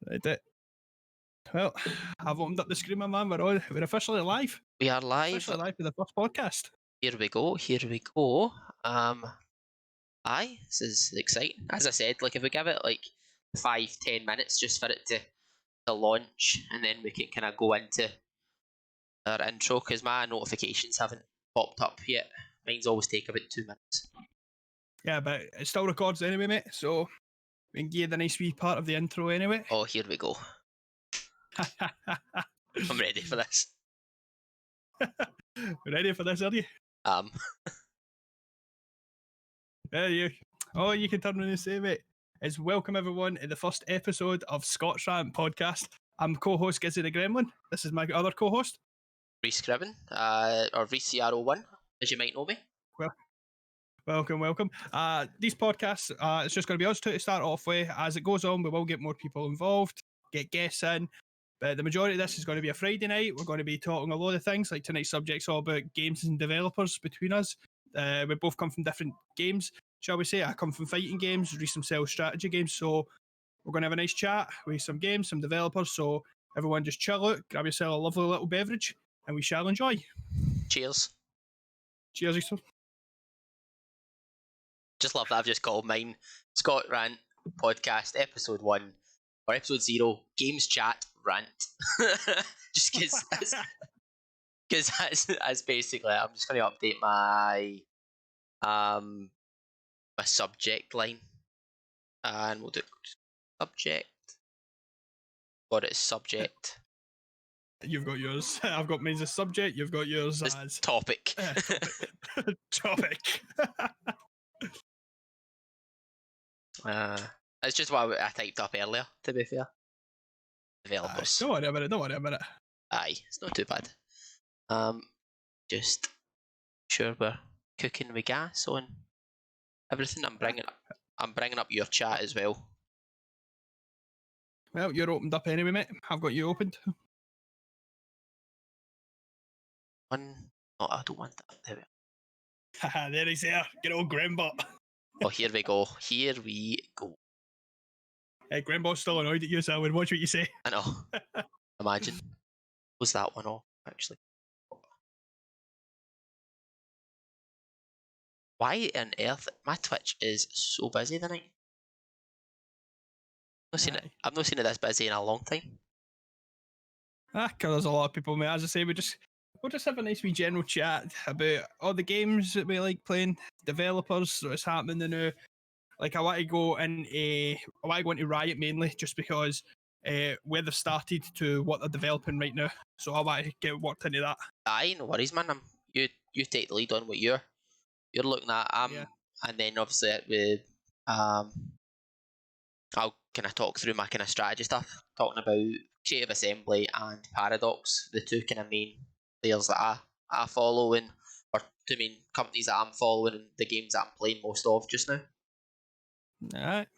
Right. Well, I've opened up the screen, my man. We're officially live. We are live. Officially live for the first podcast. Here we go. Aye, this is exciting. As I said, like if we give it like 5-10 minutes just for it to launch, and then we can kind of go into our intro, because my notifications haven't popped up yet. Mine's always take about 2 minutes. Yeah, but it still records anyway, mate. So we can give the nice wee part of the intro anyway. Oh, here we go. I'm ready for this. Ready for this, are you? There you. All you can turn around and say, mate, is welcome everyone to the first episode of ScotsRant podcast. I'm co-host Gizzy the Gremlin. This is my other co-host, Reece William, or Reece CR01, as you might know me. Welcome. These podcasts, it's just going to be us two to start off with. As it goes on, we will get more people involved, get guests in. But the majority of this is going to be a Friday night. We're going to be talking a lot of things. Like tonight's subject's all about games and developers between us. We both come from different games, shall we say. I come from fighting games, Reece himself strategy games. So we're going to have a nice chat with some games, some developers. So everyone just chill out, grab yourself a lovely little beverage, and we shall enjoy. Cheers. Cheers, Reece. Just love that I've just called mine ScotsRant podcast episode 1 or episode 0 games chat rant. Just because that's basically, I'm just going to update my my subject line, and we'll do subject. Got it as subject. You've got yours. I've got mine as subject. You've got yours as topic. Topic. It's just what I typed up earlier, to be fair. Developers. Don't worry about it. Aye, it's not too bad. Just sure we're cooking with gas on everything. I'm bringing up your chat as well. Well, you're opened up anyway, mate. I've got you opened. Oh, I don't want that. There we are. There he's there. Good old Grembot. Oh, here we go. Hey, Grembot's still annoyed at you, so I would watch what you say. I know. Imagine. Was that one off, actually? Why on earth? My Twitch is so busy tonight. I've not seen it this busy in a long time. Because there's a lot of people, mate. As I say, we'll just have a nice wee general chat about all the games that we like playing, developers, what's happening now. Like I want to go into Riot mainly, just because where they've started to what they're developing right now. So I want to get worked into that. Aye, no worries, man. You take the lead on what you're looking at. And then obviously with I'll kind of talk through my kind of strategy stuff, talking about Creative Assembly and Paradox, the two kind of main players that I follow, or two main companies that I'm following, and the games that I'm playing most of just now. Alright.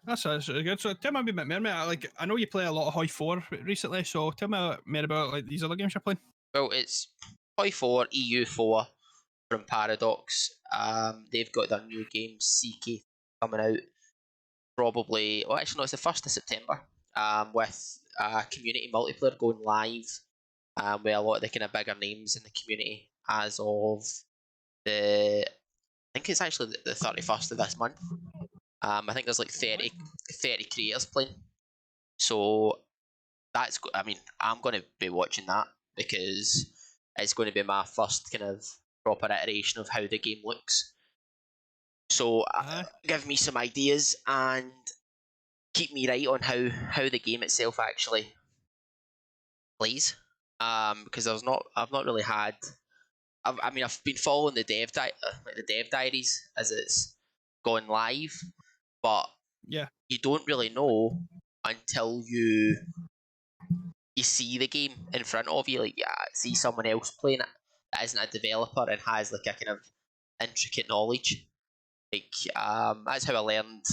That's really good. So tell me a bit more, mate. Like, I know you play a lot of Hoi 4 recently, so tell me more about like these other games you're playing. Well, it's Hoi 4, EU4 from Paradox. They've got their new game, CK, coming out probably, well actually no, it's the 1st of September, with community multiplayer going live, with a lot of the kind of bigger names in the community as of I think it's actually the 31st of this month. I think there's like 30 creators playing, so I'm going to be watching that because it's going to be my first kind of proper iteration of how the game looks. So give me some ideas and keep me right on how the game itself actually plays. Because I've not really had. I've been following the dev diaries as it's gone live, but yeah, you don't really know until you see the game in front of you. Like, see someone else playing it that isn't a developer and has like a kind of intricate knowledge. Like, that's how I learned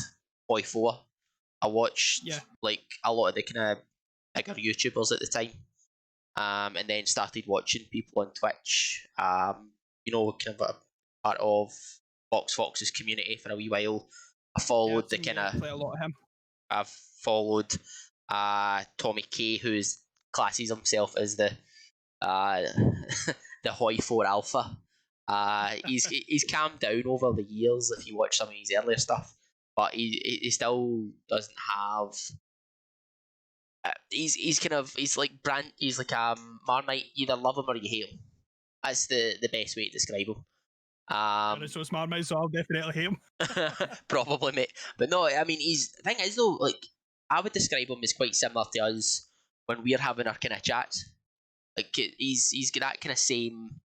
Hoi 4. I watched like a lot of the kind of bigger YouTubers at the time, and then started watching people on Twitch. Kind of a part of Fox's community for a wee while. I followed play a lot of him. I've followed Tommy K, who's classes himself as the the Hoi 4 Alpha. He's calmed down over the years if you watch some of his earlier stuff, but he still doesn't have. He's like Marmite. You either love him or you hate him. That's the best way to describe him. So it's Marmite, so I'll definitely hate him. Probably, mate. But no, I mean, the thing is though, like I would describe him as quite similar to us when we're having our kind of chats. Like he's got that kind of same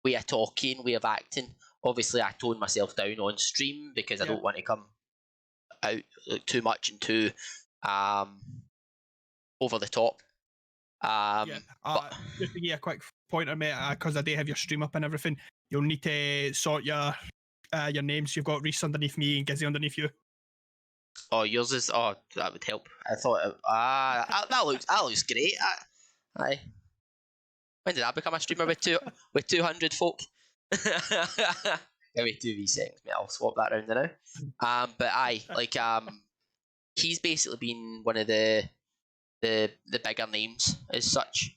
way of talking, way of acting. Obviously, I tone myself down on stream because I don't want to come out like, too much and too over the top. Just to give you a quick pointer, mate, because I do have your stream up and everything, you'll need to sort your names. You've got Reece underneath me and Gizzy underneath you. Oh, yours is. Oh, that would help. I thought. That looks great. Aye. When did I become a streamer with 200 folk? Give me 2v6, mate. I'll swap that round now. But aye, like he's basically been one of the bigger names as such.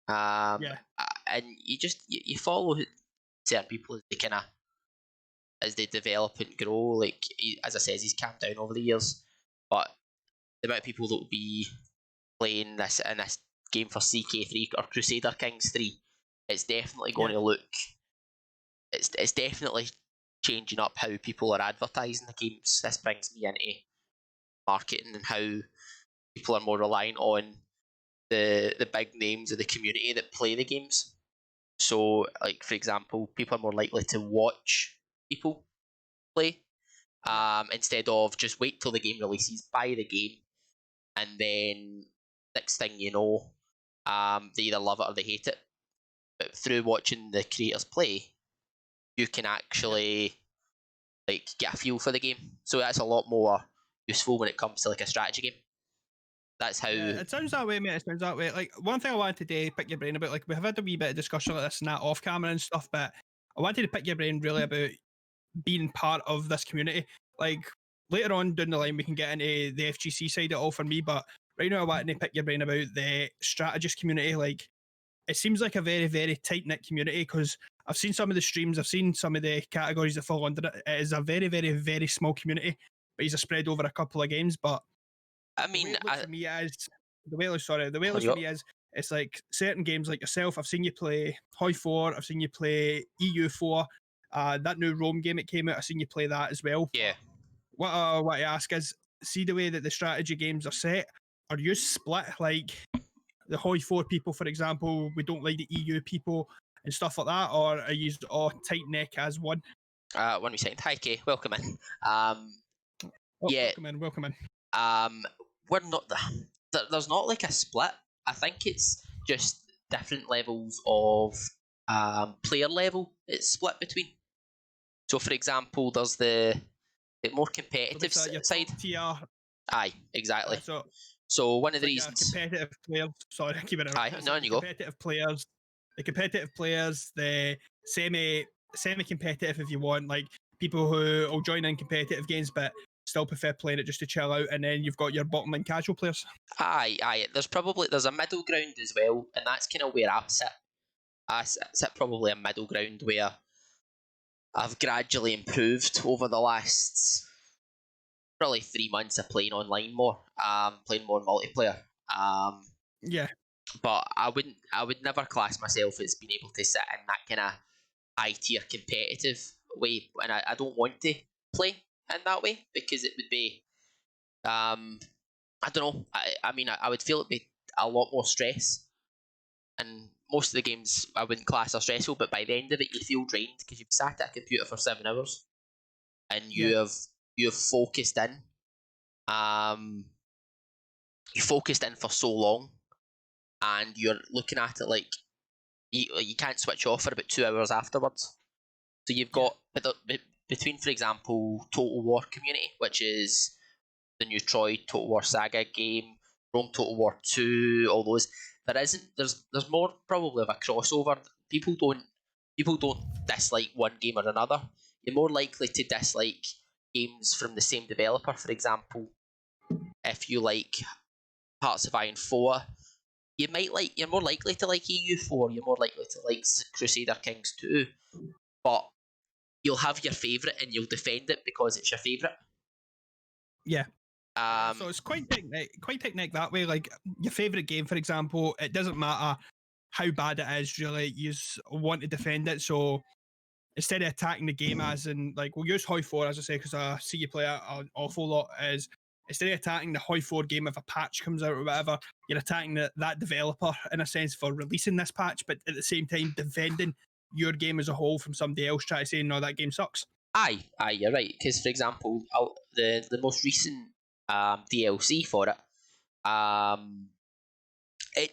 And you follow certain people as they develop and grow. Like as I said, he's calmed down over the years, but the amount of people that will be playing this in this game for CK3 or Crusader Kings 3, it's definitely going to look. It's definitely changing up how people are advertising the games. This brings me into marketing and how people are more reliant on the big names of the community that play the games. So, like for example, people are more likely to watch people play instead of just wait till the game releases, buy the game, and then next thing you know, they either love it or they hate it. But through watching the creators play, you can actually like get a feel for the game. So that's a lot more useful when it comes to like a strategy game. That's how it sounds that way, mate. It sounds that way. Like one thing I wanted to pick your brain about, like we have had a wee bit of discussion like this and that off camera and stuff, but I wanted to pick your brain really about being part of this community. Like later on down the line, we can get into the FGC side of it all for me, but right now I wanted to pick your brain about the strategist community. Like it seems like a very, very tight knit community because I've seen some of the streams, I've seen some of the categories that fall under it. It is a very, very, very small community, but he's spread over a couple of games. But I mean, the way it looks for me is it's like certain games like yourself. I've seen you play Hoi 4, I've seen you play EU 4. That new Rome game that came out, I've seen you play that as well. Yeah. What I want to ask is, see the way that the strategy games are set, are you split like the Hoi 4 people, for example, we don't like the EU people and stuff like that, or are you all tight neck as one? 1 second. Hi, Kay. Welcome in. Welcome in. We're not. There's not like a split. I think it's just different levels of player level. It's split between. So, for example, there's the more competitive side. Tier. Aye, exactly. So one of the reasons competitive players. Sorry, I keep it. Aye, no, you go. Competitive players. The competitive players. The semi-competitive, if you want, like people who will join in competitive games, but still prefer playing it just to chill out. And then you've got your bottom line casual players. Aye. There's a middle ground as well, and that's kind of where I sit. I sit probably a middle ground where I've gradually improved over the last probably 3 months of playing online more, playing more multiplayer. Yeah. But I would never class myself as being able to sit in that kind of high tier competitive way, and I don't want to play in that way because it would be, I don't know. I mean, I would feel it'd be a lot more stress, and most of the games I wouldn't class are stressful, but by the end of it, you feel drained because you've sat at a computer for 7 hours, and you have focused in. You focused in for so long, and you're looking at it like you can't switch off for about 2 hours afterwards. So you've got between, for example, Total War Community, which is the new Troy Total War Saga game, Rome Total War 2, all those. There's more probably of a crossover. People don't dislike one game or another. You're more likely to dislike games from the same developer. For example, if you like Hearts of Iron 4, you're more likely to like EU4, you're more likely to like Crusader Kings 2, but you'll have your favourite and you'll defend it because it's your favourite. Yeah. Um, So it's quite technique that way. Like your favourite game, for example, it doesn't matter how bad it is, really. You want to defend it. So instead of attacking the game, as in, like, we'll use Hoi 4, as I say, because I see you play an awful lot, is instead of attacking the Hoi 4 game if a patch comes out or whatever, you're attacking that developer, in a sense, for releasing this patch, but at the same time defending your game as a whole from somebody else trying to say, no, that game sucks. aye, you're right. Because, for example, the most recent DLC for it, it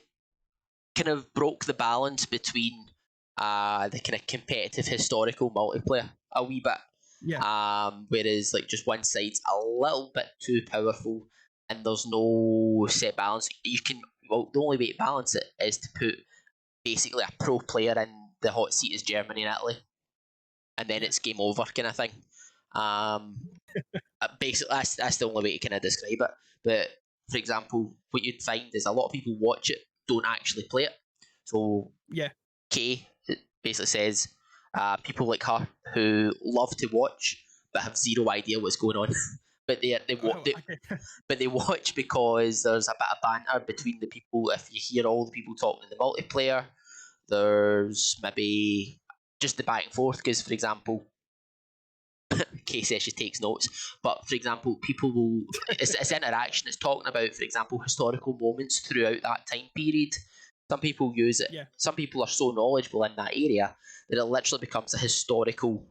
kind of broke the balance between the kind of competitive historical multiplayer a wee bit. Yeah. Whereas like just one side's a little bit too powerful and there's no set balance. The only way to balance it is to put basically a pro player in the hot seat as Germany and Italy, and then it's game over kind of thing. Basically that's the only way to kind of describe it. But for example, what you'd find is a lot of people watch it, don't actually play it. So Yeah. Kay basically says people like her who love to watch but have zero idea what's going on. But they watch because there's a bit of banter between the people. If you hear all the people talking in the multiplayer, there's maybe just the back and forth. Because, for example, Kay says she takes notes, but for example, people will it's interaction. It's talking about, for example, historical moments throughout that time period. Some people use it. Yeah. Some people are so knowledgeable in that area that it literally becomes a historical.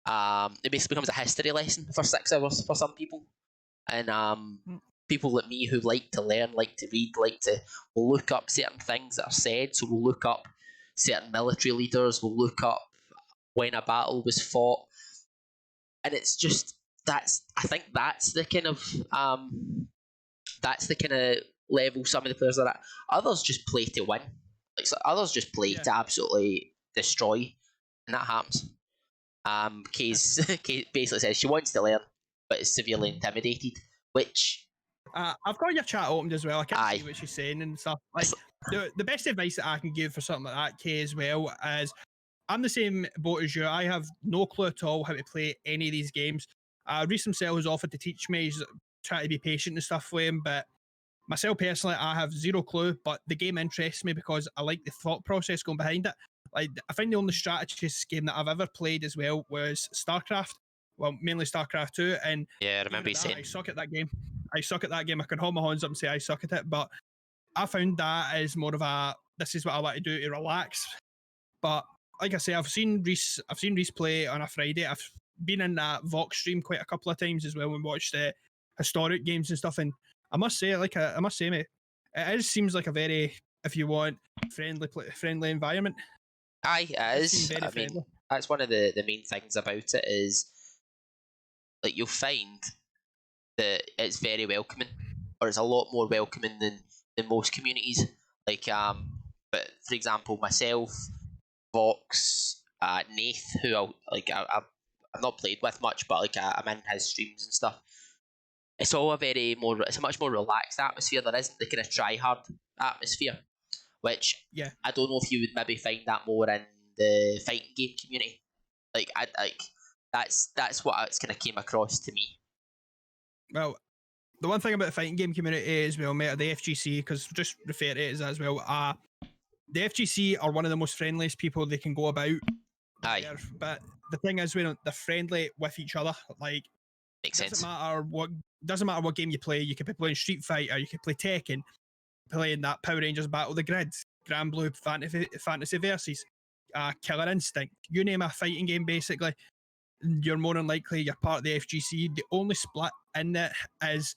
It basically becomes a history lesson for 6 hours for some people, and people like me who like to learn, like to read, will look up certain things that are said. So we'll look up certain military leaders. We'll look up when a battle was fought, and it's just I think that's the kind of level some of the players are at. Others just play to win. Like, so others just play to absolutely destroy, and that happens. Kay basically says she wants to learn, but is severely intimidated. Which I've got your chat opened as well. I can't Aye. see what she's saying and stuff. Like the best advice that I can give for something like that, Kay, as well, is I'm the same boat as you. I have no clue at all how to play any of these games. Reece himself has offered to teach me. He's trying to be patient and stuff with him, but myself personally, I have zero clue. But the game interests me because I like the thought process going behind it. Like, I think the only strategist game that I've ever played as well was StarCraft. Well, mainly StarCraft 2. And yeah, I remember you saying I suck at that game. I can hold my hands up and say I suck at it. But I found that is more of a, this is what I like to do to relax. But like I say, I've seen Reece play on a Friday. I've been in that Vox stream quite a couple of times as well and watched historic games and stuff. And I must say, mate, it seems like a very, if you want, friendly environment. Aye, it is. I mean, that's one of the main things about it is, like, you'll find that it's very welcoming, or it's a lot more welcoming than most communities. Like, but for example, myself, Vox, Nath, who I've not played with much, but like I'm in his streams and stuff. It's a much more relaxed atmosphere. There isn't the kind of try hard atmosphere, which I don't know if you would maybe find that more in the fighting game community. That's what it's kind of came across to me. Well, the one thing about the fighting game community is, well, mate, the FGC, because just refer to it as well. The FGC are one of the most friendliest people they can go about. Aye. But the thing is, they're friendly with each other. Like, makes sense. Doesn't matter what game you play. You could be playing Street Fighter, you could play Tekken, playing that Power Rangers Battle of the Grid, Grand Blue Fantasy Versus, Killer Instinct. You name a fighting game, basically, you're more than likely you're part of the FGC. The only split in it is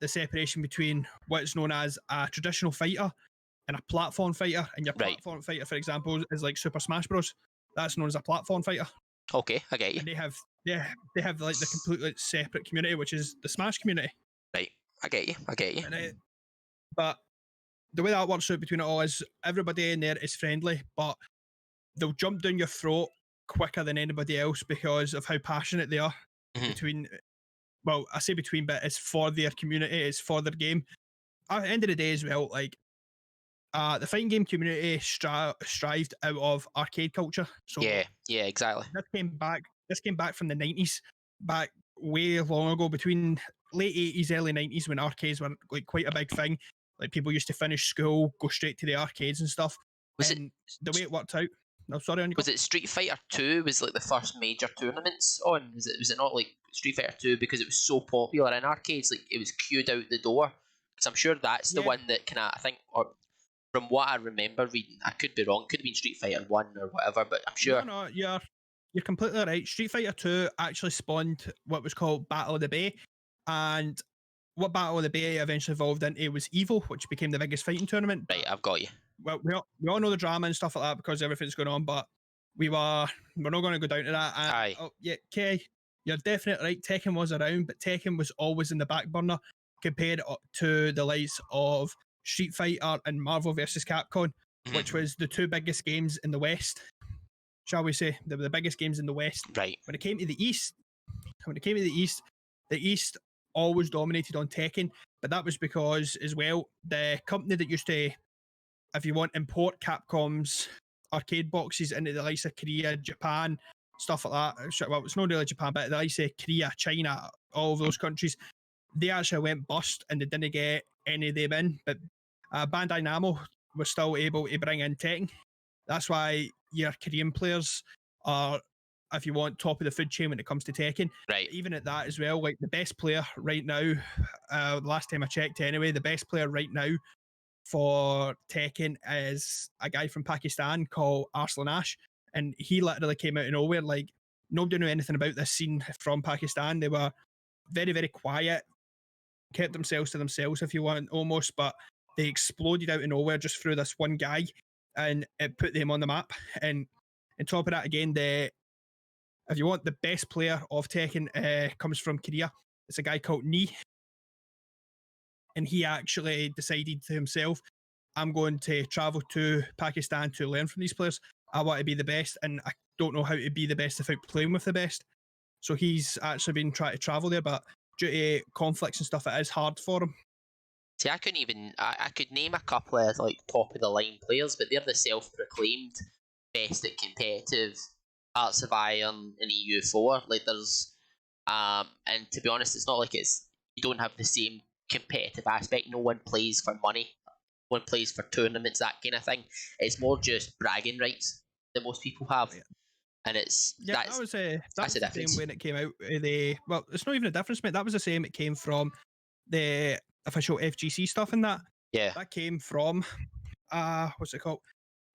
the separation between what's known as a traditional fighter and a platform fighter. And your platform fighter, for example, is like Super Smash Bros. That's known as a platform fighter. Okay, I get you. And they have like the completely separate community, which is the Smash community. Right, I get you. But the way that works out between it all is everybody in there is friendly, but they'll jump down your throat quicker than anybody else because of how passionate they are between. Well, I say between, but it's for their community, it's for their game. at the end of the day as well, like the fighting game community strived out of arcade culture. So yeah, exactly. This came back from the 90s, back way long ago, between late 80s, early 90s, when arcades were like quite a big thing. Like people used to finish school, go straight to the arcades and stuff. Was it And the way it worked out. No, sorry, on you go. was it Street Fighter 2 was like the first major tournaments on? Was it not like Street Fighter 2 because it was so popular in arcades, like it was queued out the door? Because I'm sure that's the Yeah. one that kind of, I think, or from what I remember reading, I could be wrong, could have been Street Fighter 1 or whatever, but I'm sure. No, you're completely right. Street Fighter 2 actually spawned what was called Battle of the Bay, and what Battle of the Bay eventually evolved into was EVO, which became the biggest fighting tournament. Right, I've got you. Well, we all know the drama and stuff like that because everything's going on, but we're not going to go down to that. Aye. Oh, yeah, Kay, you're definitely right. Tekken was around, but Tekken was always in the back burner compared to the likes of Street Fighter and Marvel vs. Capcom, which was the two biggest games in the West, shall we say. They were the biggest games in the West. Right. When it came to the East, the East always dominated on Tekken, but that was because, as well, the company that used to, if you want, import Capcom's arcade boxes into the likes of Korea, Japan, stuff like that. Well, it's not really Japan, but the likes of Korea, China, all of those countries, they actually went bust and they didn't get any of them in. But Bandai Namco was still able to bring in Tekken. That's why your Korean players are, if you want, top of the food chain when it comes to Tekken. Right. Even at that as well, like the best player right now, last time I checked anyway, the best player right now for Tekken is a guy from Pakistan called Arslan Ash, and he literally came out of nowhere. Like, nobody knew anything about this scene from Pakistan. They were very, very quiet, kept themselves to themselves, if you want, almost, but they exploded out of nowhere just through this one guy, and it put them on the map. And on top of that, again, if you want, the best player of Tekken comes from Korea. It's a guy called Nee, and he actually decided to himself, I'm going to travel to Pakistan to learn from these players. I want to be the best, and I don't know how to be the best without playing with the best. So he's actually been trying to travel there, but due to conflicts and stuff, it is hard for him. See, I couldn't even. I could name a couple of like top of the line players, but they're the self-proclaimed best at competitive Hearts of Iron and EU4. Like there's, and to be honest, it's not like you don't have the same competitive aspect. No one plays for money. No one plays for tournaments, that kind of thing. It's more just bragging rights that most people have. Yeah. And it's that was the difference. same when it came out. Well, it's not even a difference, mate. That was the same. It came from the official FGC stuff, and yeah, that came from what's it called?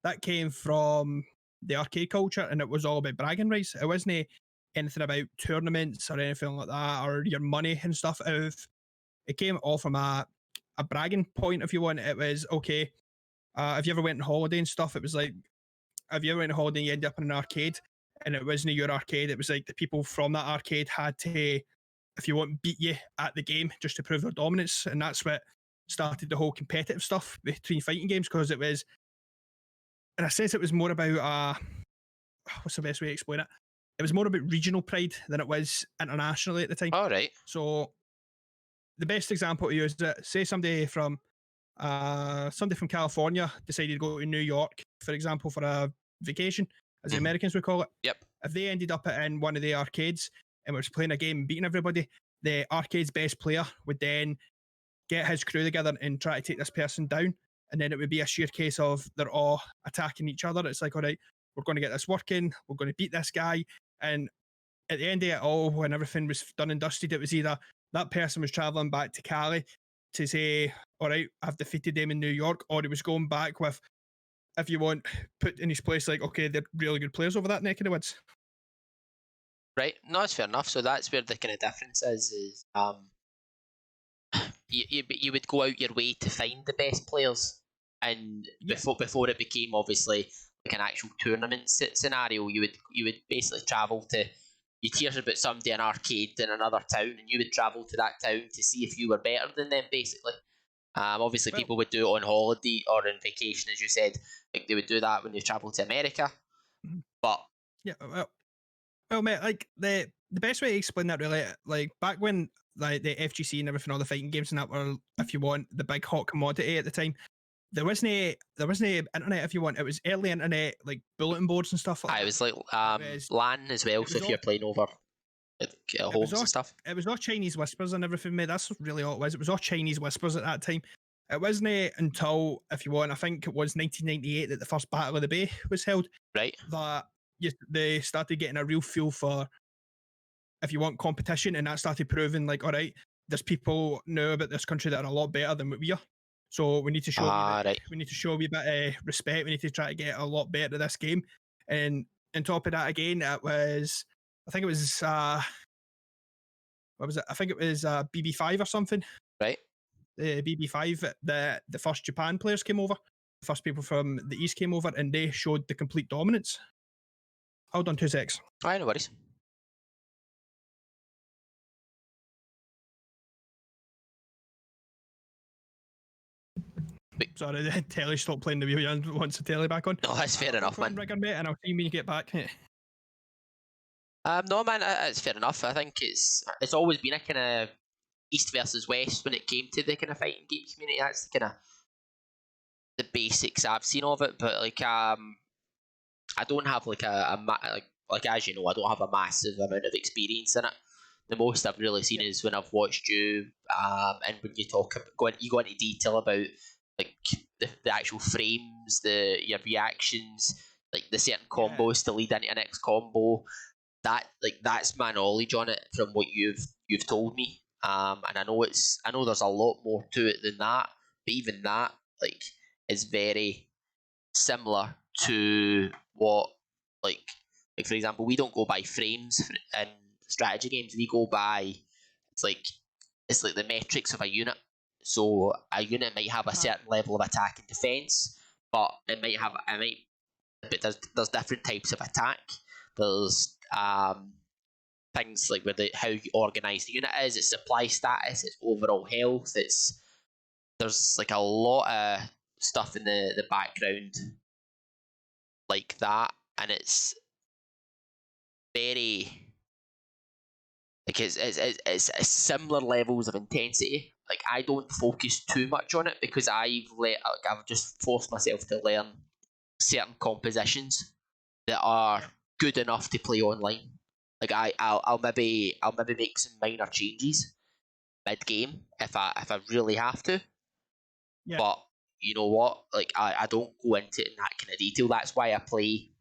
That came from the arcade culture, and it was all about bragging rights. It wasn't anything about tournaments or anything like that, or your money and stuff. It came all from a bragging point, if you want. It was okay. If you ever went on holiday and stuff, it was like, if you ever went on holiday and you end up in an arcade, and it wasn't your arcade, it was like the people from that arcade had to, if you want, beat you at the game just to prove their dominance. And that's what started the whole competitive stuff between fighting games, because it was, in a sense, it was more about what's the best way to explain it? It was more about regional pride than it was internationally at the time. All right. So the best example to use is that, say somebody from California decided to go to New York, for example, for a vacation, as the Americans would call it. Yep. If they ended up in one of the arcades and was playing a game and beating everybody, the arcade's best player would then get his crew together and try to take this person down. And then it would be a sheer case of they're all attacking each other. It's like, all right, we're going to get this working. We're going to beat this guy. And at the end of it all, when everything was done and dusted, it was either that person was traveling back to Cali to say, all right, I've defeated them in New York, or he was going back with, if you want, put in his place, like, okay, they're really good players over that neck of the woods. Right, no, that's fair enough. So that's where the kind of difference is you would go out your way to find the best players, and before it became obviously like an actual tournament scenario, you would basically travel to, you'd hear about somebody in an arcade in another town, and you would travel to that town to see if you were better than them, basically. Obviously, people would do it on holiday or on vacation, as you said. Like they would do that when they travel to America. But yeah, well, mate, like the the best way to explain that really, like back when like the FGC and everything, all the fighting games and that were, if you want, the big hot commodity at the time. There wasn't internet, if you want. It was early internet, like bulletin boards and stuff like It that. was like was- LAN as well. it So was if you're playing over at homes and stuff. It was all Chinese whispers and everything, mate. That's really all it was. It was all Chinese whispers at that time. It wasn't until, if you want, I think it was 1998 that the first Battle of the Bay was held. Right. That they started getting a real feel for, if you want, competition, and that started proving like, all right, there's people now about this country that are a lot better than what we are. So we need to show we need to show a wee bit of respect. We need to try to get a lot better at this game. And on top of that, again, it was, I think it was what was it? I think it was BB5 or something. Right. The BB5, the first Japan players came over. The first people from the East came over, and they showed the complete dominance. Hold on 2 secs. Alright, no worries. Sorry, the telly stopped playing the wheel once the telly back on. No, that's fair enough, man. Rigger, mate, and I'll see you when you get back. No, man, it's fair enough. I think it's always been a kind of East versus West when it came to the kind of fighting game community. That's kind of the basics I've seen of it. But like, I don't have like like as you know, I don't have a massive amount of experience in it. The most I've really seen is when I've watched you, and when you go into detail about like the actual frames, your reactions, like the certain combos to lead into a next combo. That's my knowledge on it from what you've told me. And I know there's a lot more to it than that, but even that like is very similar to what like for example, we don't go by frames in strategy games. We go by it's like the metrics of a unit. So a unit might have a certain level of attack and defense, but but there's different types of attack. There's things like how you organize the unit is, its supply status, its overall health. There's like a lot of stuff in the background like that, and it's very like it's similar levels of intensity. Like I don't focus too much on it because I've just forced myself to learn certain compositions that are good enough to play online. Like I'll maybe make some minor changes mid game if I really have to. Yeah. But you know what? Like I don't go into it in that kind of detail. That's why I play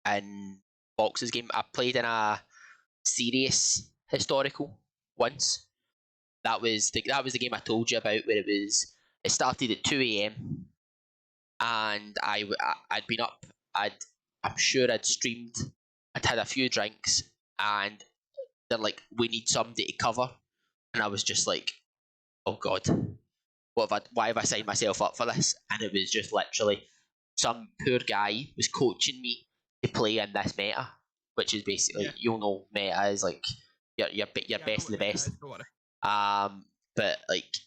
in Box's game. I played in a serious historical once. That was the game I told you about where it started at 2 a.m. and I'd been up. I'm sure I'd streamed. I'd had a few drinks, and they're like, "We need somebody to cover," and I was just like, "Oh God, why have I signed myself up for this?" And it was just literally some poor guy was coaching me to play in this meta, which is basically you'll know meta is like your best of the best. But like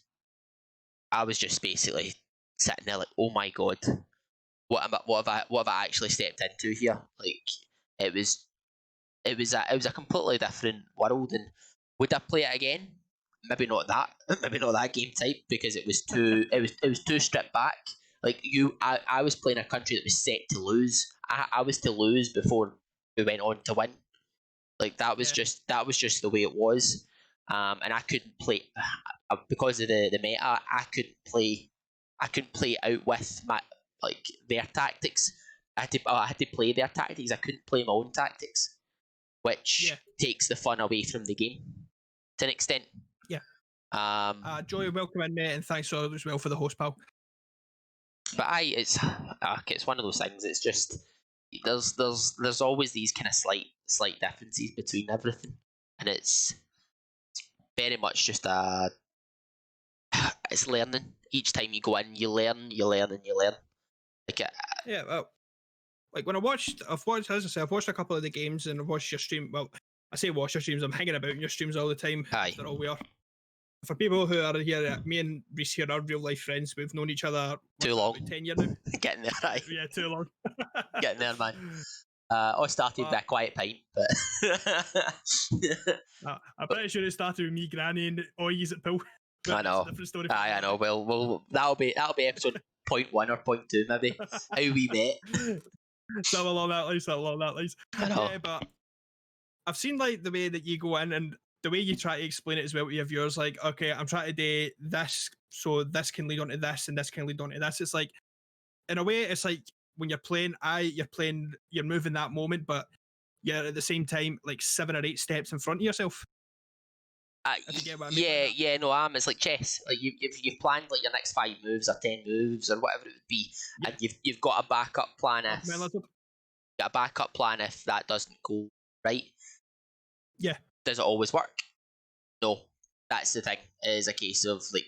I was just basically sitting there like, oh my God, what have I actually stepped into here? Like it was a completely different world, and would I play it again? Maybe not that game type because it was too stripped back. Like I was playing a country that was set to lose. I was to lose before we went on to win. Like that was just the way it was. And I couldn't play because of the meta. I couldn't play out with my their tactics. I had to play their tactics. I couldn't play my own tactics, which takes the fun away from the game to an extent. Yeah. Joey, welcome in, mate, and thanks as well for the host, pal. But it's one of those things. It's just there's always these kind of slight differences between everything, and it's very much just it's learning. Each time you go in, you learn, and you learn. Like well, like when I've watched, as I say, I've watched a couple of the games, and I've watched your stream. Well, I say watch your streams. I'm hanging about in your streams all the time. Aye. They're all we are. For people who are here, me and Reece here are real life friends. We've known each other too long. 10 years now. Getting there, right? Yeah, too long. Getting there, man. I started by a quiet pint, but I'm pretty sure it started with me, Granny, and Oys at Pool. I know. It's a different story. I know. Well, that'll be episode 0.1 or 0.2 maybe. How we met. Something along that lines. Something along that lines. I know. Yeah, but I've seen like the way that you go in and the way you try to explain it as well to your viewers. Like, okay, I'm trying to do this, so this can lead on to this, and this can lead on to this. It's like, in a way, it's like when you're playing, you're moving that moment, but you're at the same time like 7 or 8 steps in front of yourself. If you get what I mean by that. Yeah, no, it's like chess. Like you've planned like your next 5 moves or 10 moves or whatever it would be, and you've got a backup plan if that doesn't go right. Yeah. Does it always work? No, that's the thing. It is a case of like,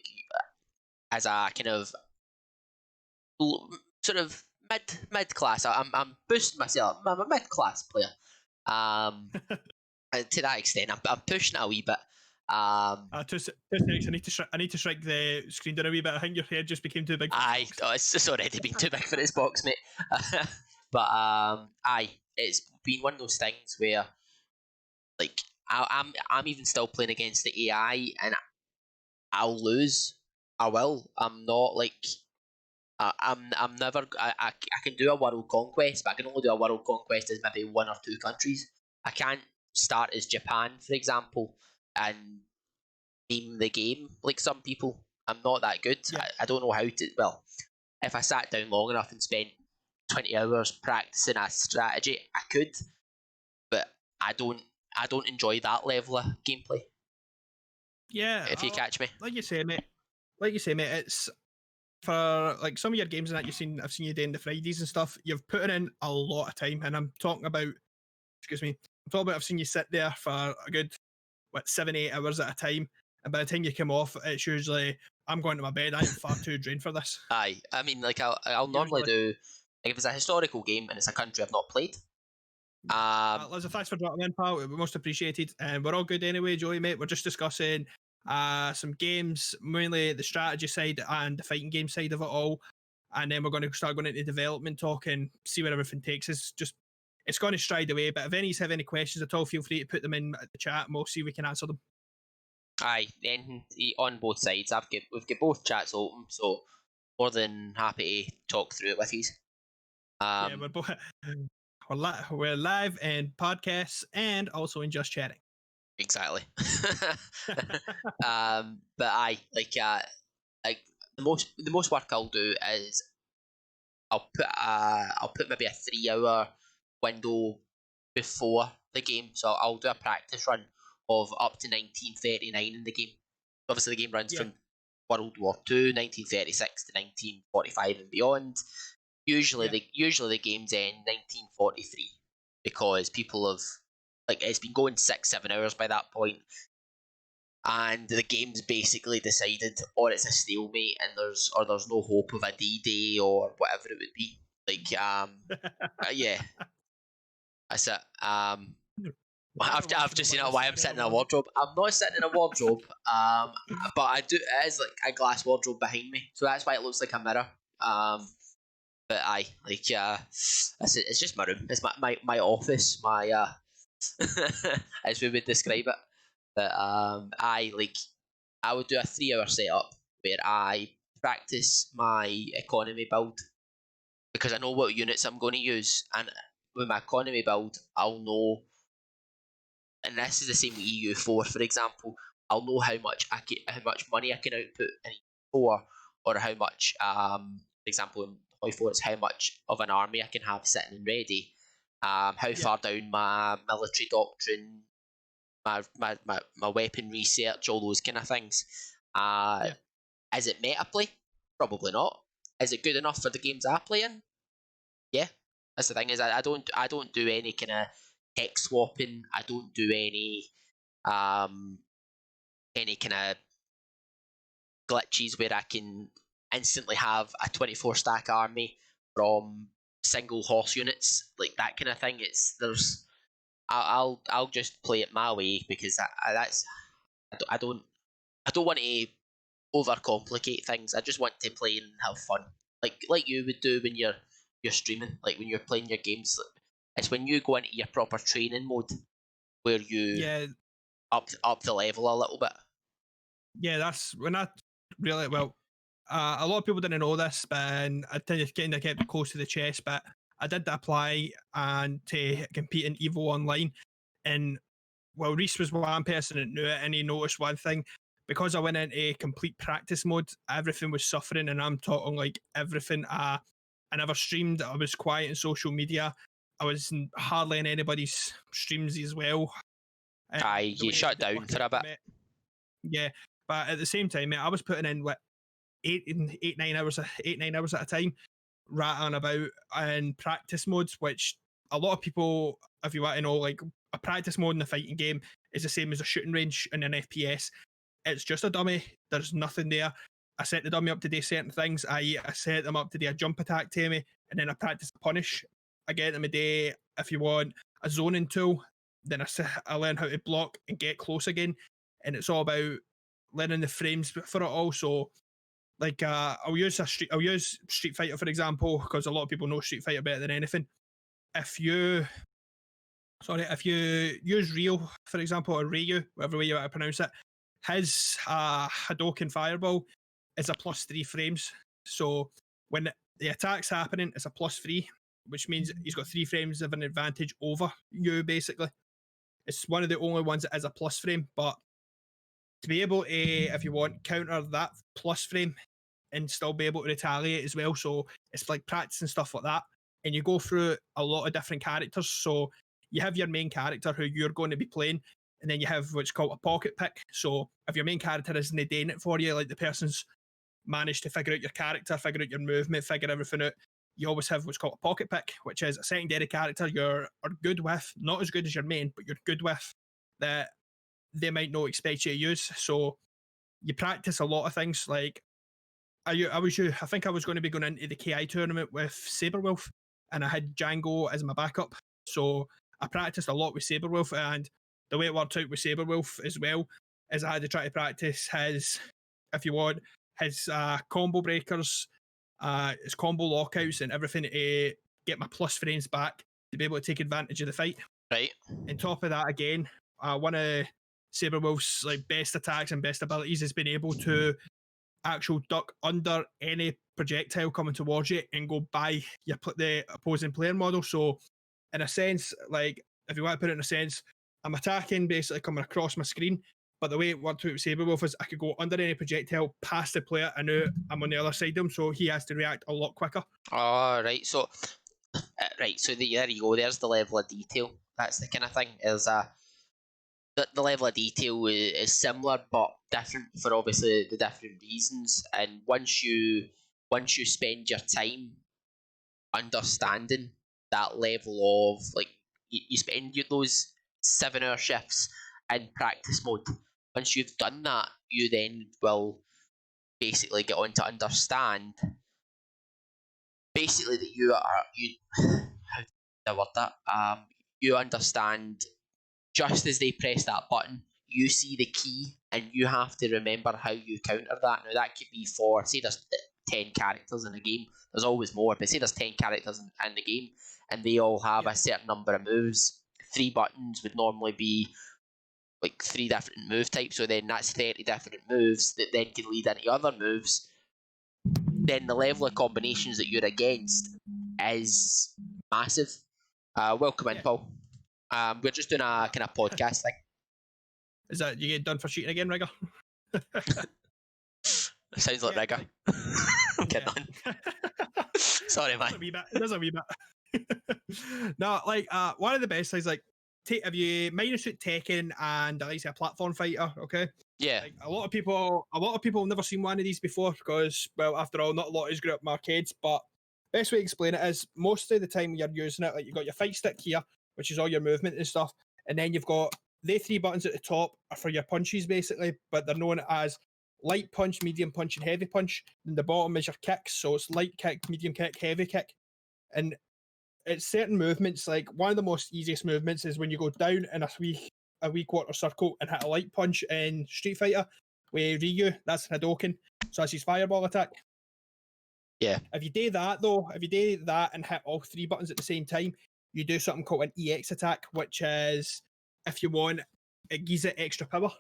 as a kind of sort of mid class. I'm boosting myself. I'm a mid class player. And to that extent, I'm pushing it a wee bit. 2 seconds. I need to shrink the screen down a wee bit. I think your head just became too big. It's already been too big for this box, mate. But it's been one of those things where, like, I'm even still playing against the AI, and I'll lose. I will. I'm not like. I'm never. I can do a world conquest, but I can only do a world conquest as maybe 1 or 2 countries. I can't start as Japan, for example, and meme the game like some people. I'm not that good. Yeah. I don't know how to. Well, if I sat down long enough and spent 20 hours practicing a strategy, I could, but I don't enjoy that level of gameplay. Yeah, if you catch me. Like you say, mate. It's for like some of your games and that I've seen you doing the Fridays and stuff. You've put in a lot of time, and I'm talking about. I've seen you sit there for a good 7-8 hours at a time, and by the time you come off, it's usually I'm going to my bed. I am far too drained for this. Aye, I mean, like I'll normally do, like, if it's a historical game and it's a country I've not played. Liza, thanks for dropping in, pal. We're most appreciated, and we're all good anyway, Joey, mate. We're just discussing some games, mainly the strategy side and the fighting game side of it all, and then we're going to start going into development talk and see where everything takes us. It's going to stride away, but if any have any questions at all, feel free to put them in the chat and we'll see if we can answer them. Aye, and on both sides, we've got both chats open, so more than happy to talk through it with you. Yeah, we're live and podcasts and also in just chatting. Exactly. But aye, like the most work I'll do is I'll put maybe a 3-hour window before the game, so I'll do a practice run of up to 1939 in the game. Obviously, the game runs from World War II, 1936 to 1945 and beyond. Usually the games end 1943 because people have, like, it's been going 6-7 hours by that point, and the game's basically decided, or it's a stalemate, and there's no hope of a D-Day or whatever it would be. Like, yeah, that's it. I've just seen why I'm sitting in a wardrobe. I'm not sitting in a wardrobe, but I do. It is like a glass wardrobe behind me, so that's why it looks like a mirror. But aye, like, it's just my room. It's my office, my as we would describe it. But I would do a 3-hour setup where I practice my economy build, because I know what units I'm going to use, and with my economy build, I'll know. And this is the same with EU4, for example. I'll know how much money I can output in EU4, or how much, for example, in EU4, it's how much of an army I can have sitting and ready. How far down my military doctrine, my weapon research, all those kind of things. Is it meta play? Probably not. Is it good enough for the games I play in? Yeah. That's the thing, is I don't do any kind of tech swapping. I don't do any kind of glitches where I can instantly have a 24 stack army from single horse units, like that kind of thing. I'll just play it my way, because I don't want to overcomplicate things. I just want to play and have fun, like you would do when you're streaming, like when you're playing your games. It's when you go into your proper training mode where you up the level a little bit. Yeah, that's when I really well. A lot of people didn't know this, but I kind of kept it close to the chest. But I did apply and to compete in Evo Online, and well, Reece was one person that knew it, and he noticed one thing. Because I went into complete practice mode, everything was suffering, and I'm talking like everything. I never streamed. I was quiet in social media. I was hardly in anybody's streams as well. Aye, you shut down for a bit. Yeah, but at the same time, mate, I was putting in what 9 hours at a time, rattling about in practice modes, which a lot of people, if you want to know, like a practice mode in a fighting game is the same as a shooting range in an FPS. It's just a dummy. There's nothing there. I set the dummy up to do certain things. I set them up to do a jump attack to me, and then I practice a punish. I get them a day, if you want, a zoning tool. Then I learn how to block and get close again. And it's all about learning the frames for it all. So like I'll use Street Fighter for example, because a lot of people know Street Fighter better than anything. If you use Ryo, for example, or Ryu, whatever way you want to pronounce it, his Hadoken Fireball is a +3 frames. So when the attack's happening, it's a +3, which means he's got 3 frames of an advantage over you, basically. It's one of the only ones that is a plus frame, but to be able to, if you want, counter that plus frame and still be able to retaliate as well. So it's like practice and stuff like that. And you go through a lot of different characters. So you have your main character who you're going to be playing, and then you have what's called a pocket pick. So if your main character isn't doing it for you, like the person's managed to figure out your character, figure out your movement, figure everything out, you always have what's called a pocket pick, which is a secondary character you're good with, not as good as your main, but you're good with, that they might not expect you to use. So you practice a lot of things. Like I think I was going to be going into the KI tournament with Saberwolf, and I had Django as my backup. So I practiced a lot with Saberwolf, and the way it worked out with Saberwolf as well is I had to try to practice his, if you want, his combo breakers, his combo lockouts, and everything to get my plus frames back to be able to take advantage of the fight. Right. On top of that, again, one of Saberwolf's like best attacks and best abilities has been able to actual duck under any projectile coming towards you and go by the opposing player model. So in a sense, like if you want to put it in a sense, I'm attacking basically coming across my screen, but the way it worked with Saberwolf is I could go under any projectile past the player and now I'm on the other side of him, so he has to react a lot quicker. Oh, right. So there you go. There's the level of detail. That's the kind of thing. Is the level of detail is similar but different for obviously the different reasons. And once you spend your time understanding that level of like you spend those 7-hour shifts in practice mode. Once you've done that, you then will basically get on to understand basically that you how do I word that? You understand just as they press that button, you see the key and you have to remember how you counter that. Now that could be for, say there's 10 characters in a game, there's always more, but say there's 10 characters in the game and they all have a certain number of moves. 3 buttons would normally be like 3 different move types, so then that's 30 different moves that then can lead into other moves. Then the level of combinations that you're against is massive. Welcome in, Paul. We're just doing a kind of podcast thing. Is that you get done for cheating again, Rigger? Sounds like Rigger. I'm kidding on. Sorry, man. There's a wee bit. No, like one of the best things, like have you minus it Tekken and at least a platform fighter, okay? Yeah. Like, a lot of people have never seen one of these before because, well, after all, not a lot of us grew up in arcades, but best way to explain it is most of the time you're using it, like you've got your fight stick here, which is all your movement and stuff, and then you've got the 3 buttons at the top are for your punches basically, but they're known as light punch, medium punch, and heavy punch. And the bottom is your kicks, so it's light kick, medium kick, heavy kick. And it's certain movements, like one of the most easiest movements is when you go down in a wee quarter circle and hit a light punch in Street Fighter with Ryu, that's Hadoken. So that's his fireball attack. Yeah. If you do that and hit all 3 buttons at the same time, you do something called an EX attack, which is, if you want, it gives it extra power.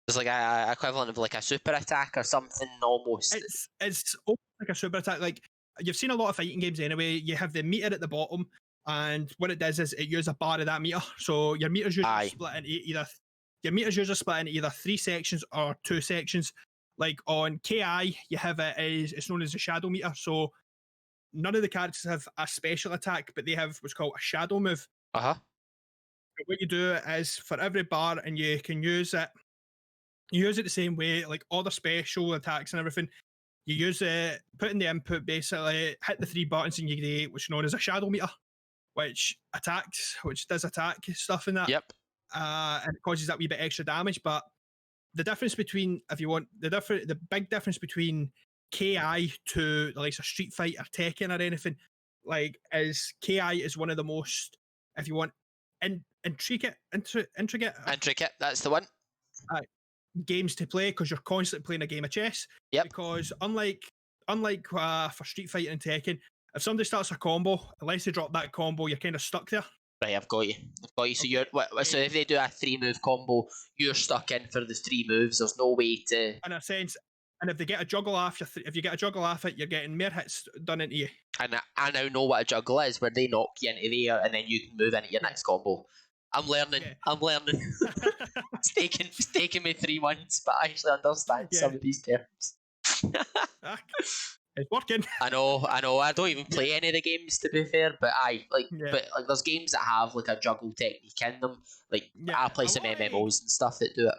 It's like a equivalent of like a super attack or something almost. It's almost like a super attack. Like, you've seen a lot of fighting games anyway. You have the meter at the bottom, and what it does is it uses a bar of that meter. So your meter's usually split into either 3 sections or 2 sections. Like on KI, you have it's known as a shadow meter. So none of the characters have a special attack, but they have what's called a shadow move. What you do is, for every bar, and you can use it. You use it the same way, like all the special attacks and everything. You use it, put in the input, basically, hit the 3 buttons, and you get which is known as a shadow meter, which does attack stuff in that. Yep. And it causes that wee bit extra damage. But the difference between, if you want, the big difference between KI to the likes of Street Fight or Tekken or anything, like, is KI is one of the most, if you want, intricate, That's the one. Games to play, because you're constantly playing a game of chess. Yep. Because unlike for Street Fighter and Tekken, if somebody starts a combo, unless they drop that combo, you're kind of stuck there. Right, I've got you. So so if they do a 3-move combo, you're stuck in for the 3 moves. There's no way to. In a sense, and if they get a juggle off, if you get a juggle off it, you're getting more hits done into you. And I now know what a juggle is, where they knock you into the air and then you can move into your next combo. I'm learning. It's taking me 3 months, but I actually understand some of these terms. It's working. I know. I don't even play any of the games, to be fair, but but there's games that have like a juggle technique in them. Like, I play some MMOs and stuff that do it.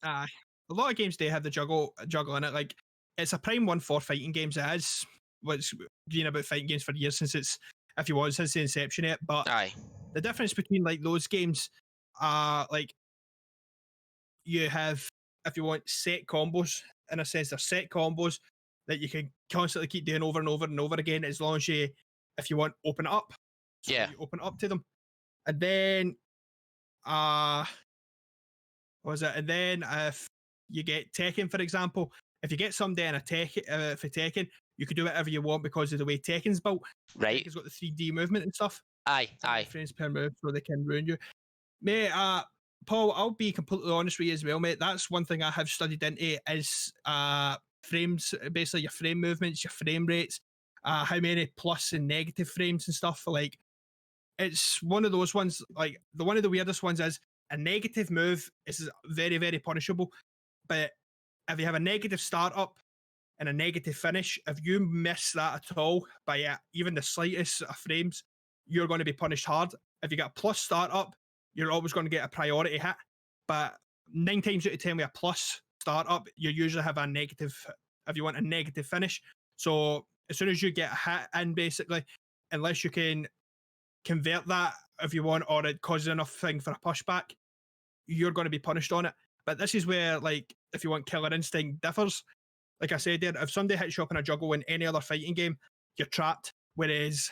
A lot of games, they have the juggle in it. Like, it's a prime one for fighting games. It is. What's been about fighting games for years, since the inception of it. But the difference between like those games, like, you have, if you want, set combos. In a sense, they're set combos that you can constantly keep doing over and over and over again, as long as you, if you want, open it up. So you open it up to them. And then what was it? And then if you get Tekken, for example, if you get somebody in a Tekken, for Tekken, you can do whatever you want because of the way Tekken's built. Right. Tekken's got the 3D movement and stuff. Aye. Frames per move, so they can ruin you. Mate, Paul, I'll be completely honest with you as well, mate. That's one thing I have studied into is frames, basically your frame movements, your frame rates, how many plus and negative frames and stuff. Like, it's one of those ones, like, one of the weirdest ones is a negative move is very, very punishable. But if you have a negative startup and a negative finish, if you miss that at all by even the slightest of frames, you're going to be punished hard. If you get a plus startup, you're always going to get a priority hit. But 9 times out of 10 with a plus startup, you usually have a negative, if you want, a negative finish. So as soon as you get a hit in, basically, unless you can convert that, if you want, or it causes enough thing for a pushback, you're going to be punished on it. But this is where, like, if you want, Killer Instinct differs. Like I said there, if somebody hits you up in a juggle in any other fighting game, you're trapped. Whereas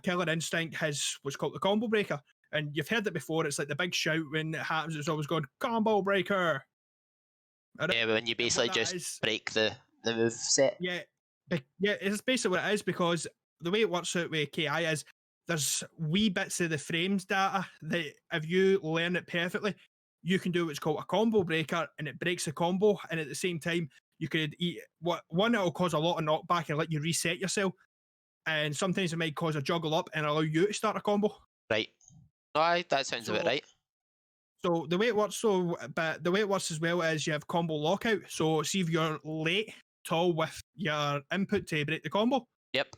Killer Instinct has what's called the combo breaker. And you've heard it before, it's like the big shout when it happens, it's always going, combo breaker. Yeah, when you basically just break the move set. Yeah, it's basically what it is, because the way it works out with KI is there's wee bits of the frames data that if you learn it perfectly, you can do what's called a combo breaker, and it breaks the combo, and at the same time, you could eat it'll cause a lot of knockback and let you reset yourself. And sometimes it might cause a juggle up and allow you to start a combo. Right. Aye, that sounds about right. So the way it works, as well is you have combo lockout. So see if you're late at all with your input to break the combo. Yep.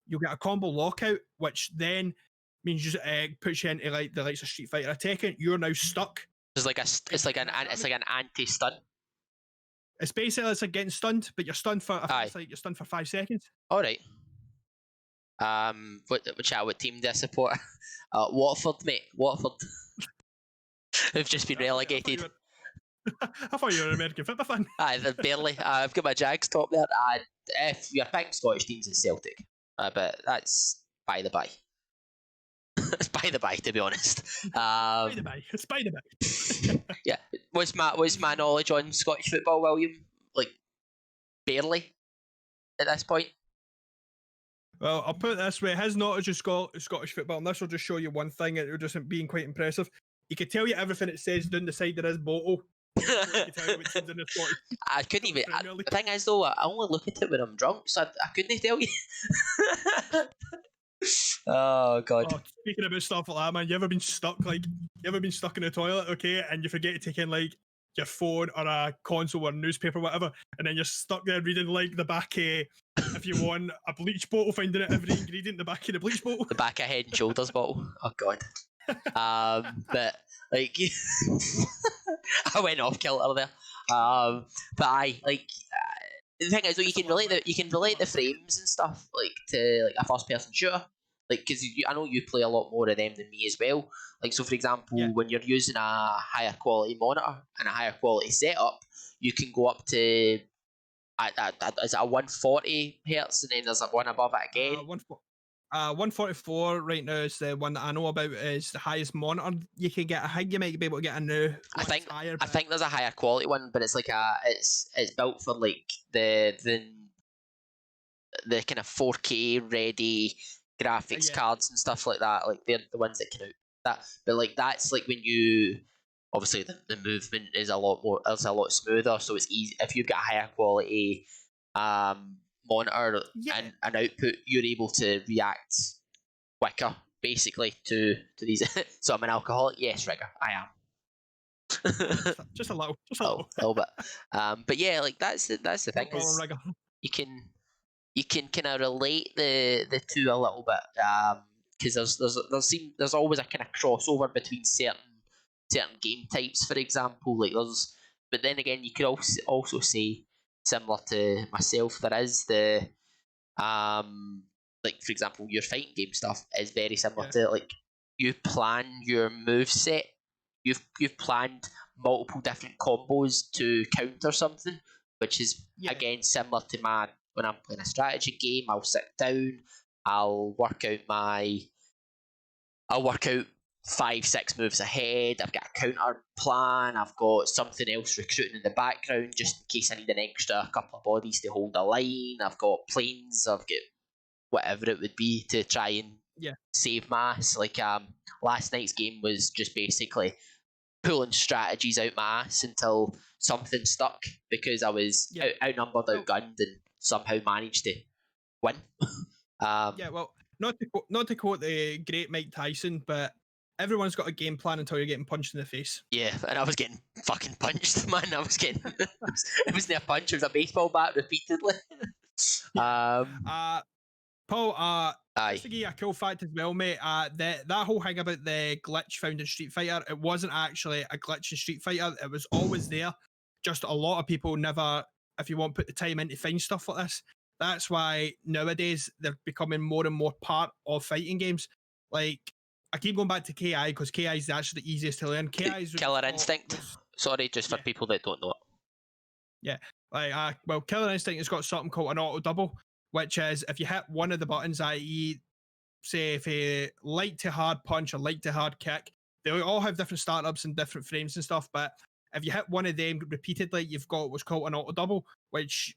You'll get a combo lockout, which then means puts you into like the likes of Street Fighter or Tekken. You're now stuck. It's like an anti-stun. It's basically like getting stunned, but you're stunned for you're stunned for 5 seconds. All right. What team do I support? Watford, mate. Watford. Who've just been relegated. I thought you were an American football fan. Aye, they're barely. I've got my Jags top there. If you're picking Scottish teams, it's Celtic. But that's by the by. It's by the by, to be honest. By the by. It's by the by. Yeah. Was my knowledge on Scottish football, William? Like, barely at this point? Well, I'll put it this way: his knowledge of Scottish football, and this will just show you one thing. It will just being quite impressive. He could tell you everything it says down the side of his bottle. He could tell you what teams in the Scottish. I couldn't even. Premier League. The thing is, though, I only look at it when I'm drunk, so I couldn't tell you. Oh god. Oh, speaking about stuff like that, man, you ever been stuck in the toilet, okay, and you forget to take in like your phone or a console or a newspaper, or whatever, and then you're stuck there reading like the back, if you want a bleach bottle, finding out every ingredient in the back of the bleach bottle. The back of Head and Shoulders bottle. Oh god. But like, I went off kilter there. But the thing is, though, you can relate the frames and stuff like to like a first person shooter. Like, because I know you play a lot more of them than me as well. Like, so for example, when you're using a higher quality monitor and a higher quality setup, you can go up to is it a 140 hertz, and then there's one above it again. 144 right now is the one that I know about. Is the highest monitor you can get. I think you might be able to get a new. I think there's a higher quality one, but it's like it's built for like the kind of 4K ready graphics cards and stuff like that. Like they're the ones that can out that. But like that's like when you obviously the movement is a lot smoother, so it's easy if you've got a higher quality monitor and an output, you're able to react quicker basically to these. So I'm an alcoholic, yes, Rigger, I am. just a little bit. But yeah, like that's the thing is you can kind of relate the two a little bit, because there's always a kind of crossover between certain game types, for example. Like but then again, you could also say, similar to myself, there is the like for example, your fighting game stuff is very similar to like you plan your move set. You've planned multiple different combos to counter something, which is again similar to when I'm playing a strategy game. I'll sit down, I'll work out 5-6 moves ahead. I've got a counter plan. I've got something else recruiting in the background just in case I need an extra couple of bodies to hold a line. I've got planes. I've got whatever it would be to try and save mass. Like last night's game was just basically pulling strategies out my ass until something stuck, because I was outnumbered, outgunned, and somehow managed to win. Well, not to quote the great Mike Tyson, but everyone's got a game plan until you're getting punched in the face. Yeah, and I was getting fucking punched, man. I was getting it wasn't a punch, it was a baseball bat repeatedly. Paul, just to give you a cool fact as well, mate, that whole thing about the glitch found in Street Fighter, it wasn't actually a glitch in Street Fighter. It was always there. Just a lot of people never, if you want, put the time in to find stuff like this. That's why nowadays they're becoming more and more part of fighting games. Like, I keep going back to KI because KI is actually the easiest to learn. KI is Killer Instinct. Sorry, just for people that don't know it. Yeah, like well, Killer Instinct has got something called an auto double, which is if you hit one of the buttons, i.e., say if you light to hard punch or light to hard kick, they all have different startups and different frames and stuff. But if you hit one of them repeatedly, you've got what's called an auto double, which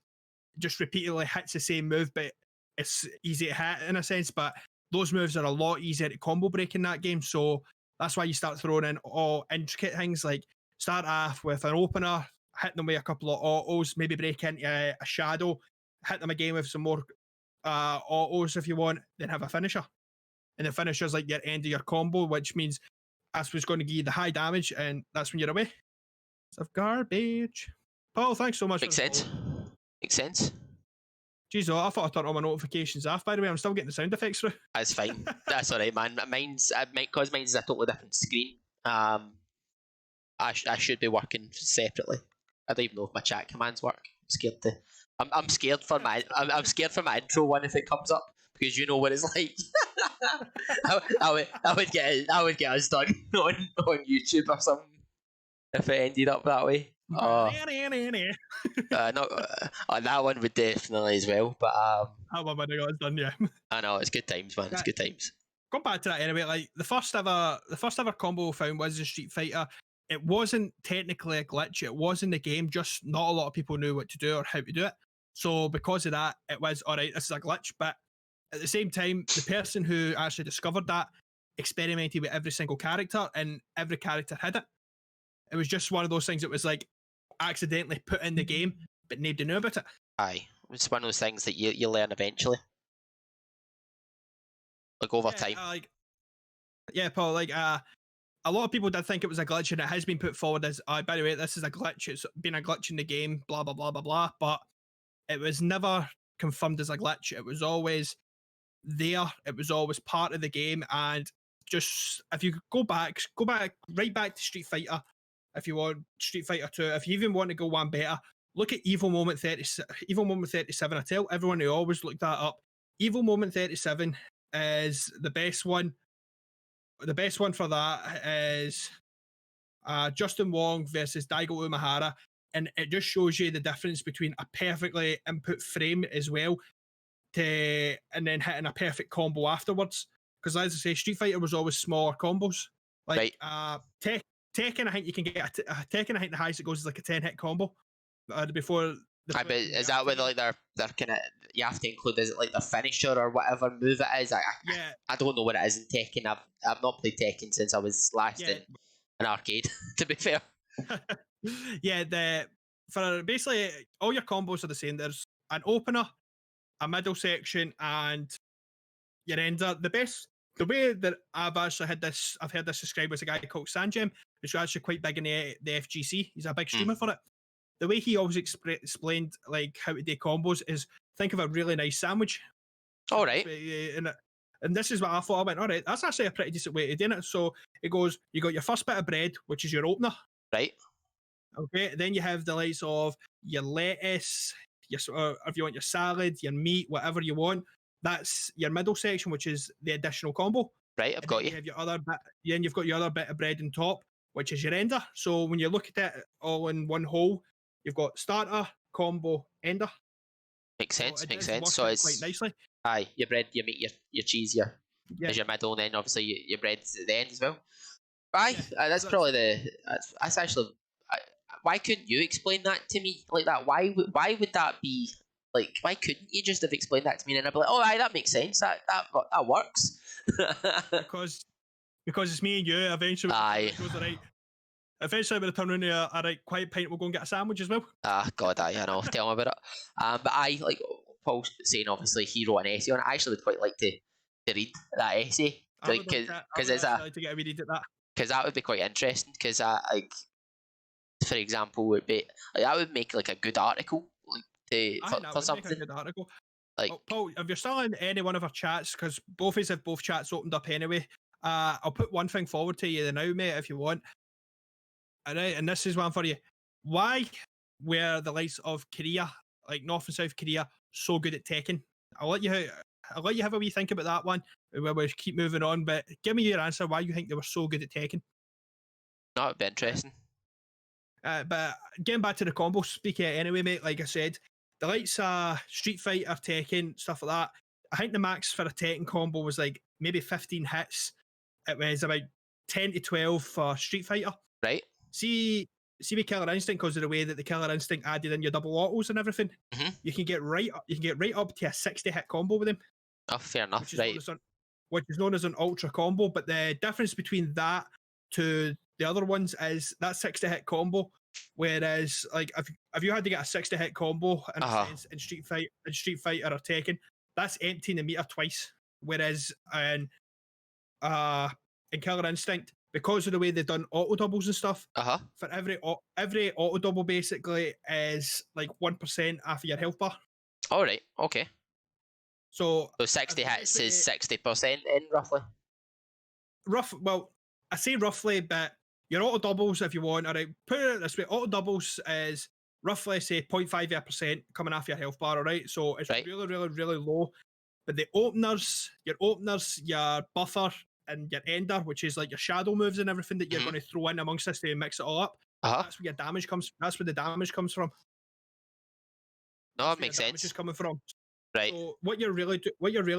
just repeatedly hits the same move, but it's easy to hit in a sense. But those moves are a lot easier to combo break in that game. So that's why you start throwing in all intricate things, like start off with an opener, hit them with a couple of autos, maybe break into a shadow, hit them again with some more autos if you want, then have a finisher. And the finisher's like your end of your combo, which means that's what's going to give you the high damage, and that's when you're away. It's garbage. Paul, thanks so much. Makes sense. Makes sense. Jeez, I thought I turned all my notifications off. By the way, I'm still getting the sound effects through. That's fine. That's all right, man. Because mine's is a totally different screen. I should be working separately. I don't even know if my chat commands work. I'm scared for my intro one if it comes up, because you know what it's like. I would get us done on YouTube or something if it ended up that way. That one would definitely as well, but that one when I got it done, yeah. I know, it's good times, man. It's good times. Going back to that anyway, like the first ever combo I found was in Street Fighter. It wasn't technically a glitch. It was in the game, just not a lot of people knew what to do or how to do it. So because of that, it was all right. This is a glitch, but at the same time, the person who actually discovered that experimented with every single character, and every character had it. It was just one of those things that was like accidentally put in the game, but nobody knew about it. Aye, it's one of those things that you learn eventually, like over Yeah, time. yeah, Paul. Like, a lot of people did think it was a glitch, and it has been put forward as, by the way, this is a glitch. It's been a glitch in the game, blah blah blah blah blah. But it was never confirmed as a glitch. It was always there. It was always part of the game. And just if you go back right back to Street Fighter, if you want Street Fighter 2, if you even want to go one better, look at Evil Moment 30, Evil Moment 37. I tell everyone to always look that up. Evil Moment 37 is the best one. The best one for that is Justin Wong versus Daigo Umehara, and it just shows you the difference between a perfectly input frame as well, and then hitting a perfect combo afterwards. Because as I say, Street Fighter was always smaller combos. Like Right. Tekken, I think you can get Tekken. I think the highest it goes is like a 10-hit combo before the. I bet is that with like their kind of, you have to include, is it like their finisher or whatever move it is? Yeah, I don't know what it is in Tekken. I've not played Tekken since I was last yeah. in an arcade. To be fair. Yeah, for basically all your combos are the same. There's an opener, a middle section, and your ender. The way that I've heard this described as a guy called Sanjem, who's actually quite big in the FGC. He's a big streamer for it. The way he always explained like how to do combos is, think of a really nice sandwich. All right. And this is what I thought. I went, all right, that's actually a pretty decent way to do it. So it goes, you got your first bit of bread, which is your opener. Right. Okay. Then you have the likes of your lettuce, or if you want your salad, your meat, whatever you want. That's your middle section, which is the additional combo. Right. I've got you. You have your other bit, then you've got your other bit of bread on top, which is your ender. So when you look at it all in one whole, you've got starter, combo, ender. Makes sense. So Makes sense. work So out it's quite nicely. aye, your bread, your meat, your cheese, your Yeah. your middle, and then obviously your bread's at the end as well. Aye, Yeah, that's probably that's actually. Why couldn't you explain that to me like that? Why would that be like? Why couldn't you just have explained that to me and I'd be like, oh, aye, that makes sense. That works. because it's me and you. Eventually, Aye. it goes, all right. Eventually, when I turn around here, all right, quiet pint, we'll go and get a sandwich as well. Ah, God, aye, I know. Tell me about it. But I like Paul saying, obviously he wrote an essay on it. I actually would quite like to read that essay, like because it's like to get a read at that. Because that would be quite interesting. Because like, for example, would be like, that would make like a good article, like for something. Make a good article. Like, Paul, if you're still in any one of our chats, because both of us have both chats opened up anyway, I'll put one thing forward to you now, mate, if you want. All right, and this is one for you. Why were the likes of Korea, like North and South Korea, so good at Tekken? I'll let you have a wee think about that one. We'll keep moving on, but give me your answer. Why you think they were so good at Tekken? that would be interesting. But getting back to the combo speaking anyway, mate. Like I said, the likes Street Fighter, Tekken, stuff like that. I think the max for a Tekken combo was like maybe 15 hits. It was about 10 to 12 for Street Fighter. Right. See with Killer Instinct, because of the way that the Killer Instinct added in your double autos and everything, you can get right up to a 60 hit combo with him. Oh, fair enough. Which is known as an ultra combo. But the difference between that to the other ones is that 60 hit combo. Whereas, like, if you had to get a 60 hit combo in a sense in Street Fighter or Tekken, that's emptying the meter twice. Whereas in Killer Instinct, because of the way they've done auto doubles and stuff, for every auto double basically is like 1% off of your health bar. All right. Okay. So 60 hits is 60% in roughly. Well, I say roughly, but your auto doubles, if you want, all right, put it this way: auto doubles is roughly say 0.5% coming off your health bar. All right, so it's really, really, really low. But the openers, your buffer, and your ender, which is like your shadow moves and everything that you're going to throw in amongst this to mix it all up. That's where your damage comes. That's where the damage comes from. No, it makes sense. Damage is coming from. Right. So what you're really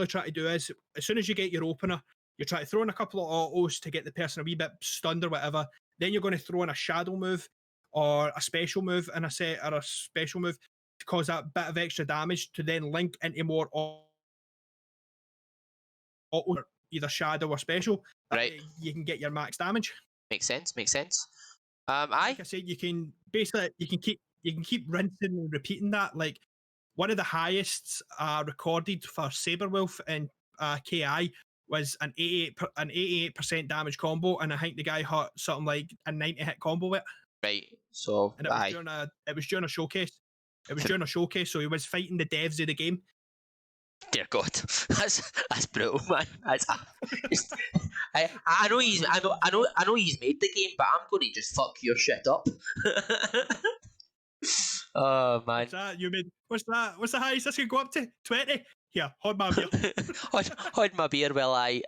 trying to do is, as soon as you get your opener, you try to throw in a couple of autos to get the person a wee bit stunned or whatever. Then you're going to throw in a shadow move or a special move in a set, or a special move to cause that bit of extra damage to then link into more auto, either shadow or special, that Right. you can get your max damage. Makes sense. Like I said, you can basically you can keep rinsing and repeating that. Like one of the highest recorded for Saberwolf and KI was an 88% damage combo, and I think the guy hit something like a 90 hit combo with it. Right. So And it was during a showcase. It was during a showcase, so he was fighting the devs of the game. Dear God, that's brutal, man. I know he's made the game, but I'm going to just fuck your shit up. Oh man, What's that? You made what's that? What's the highest this can go up to? 20? Here, hold my beer. hold my beer while I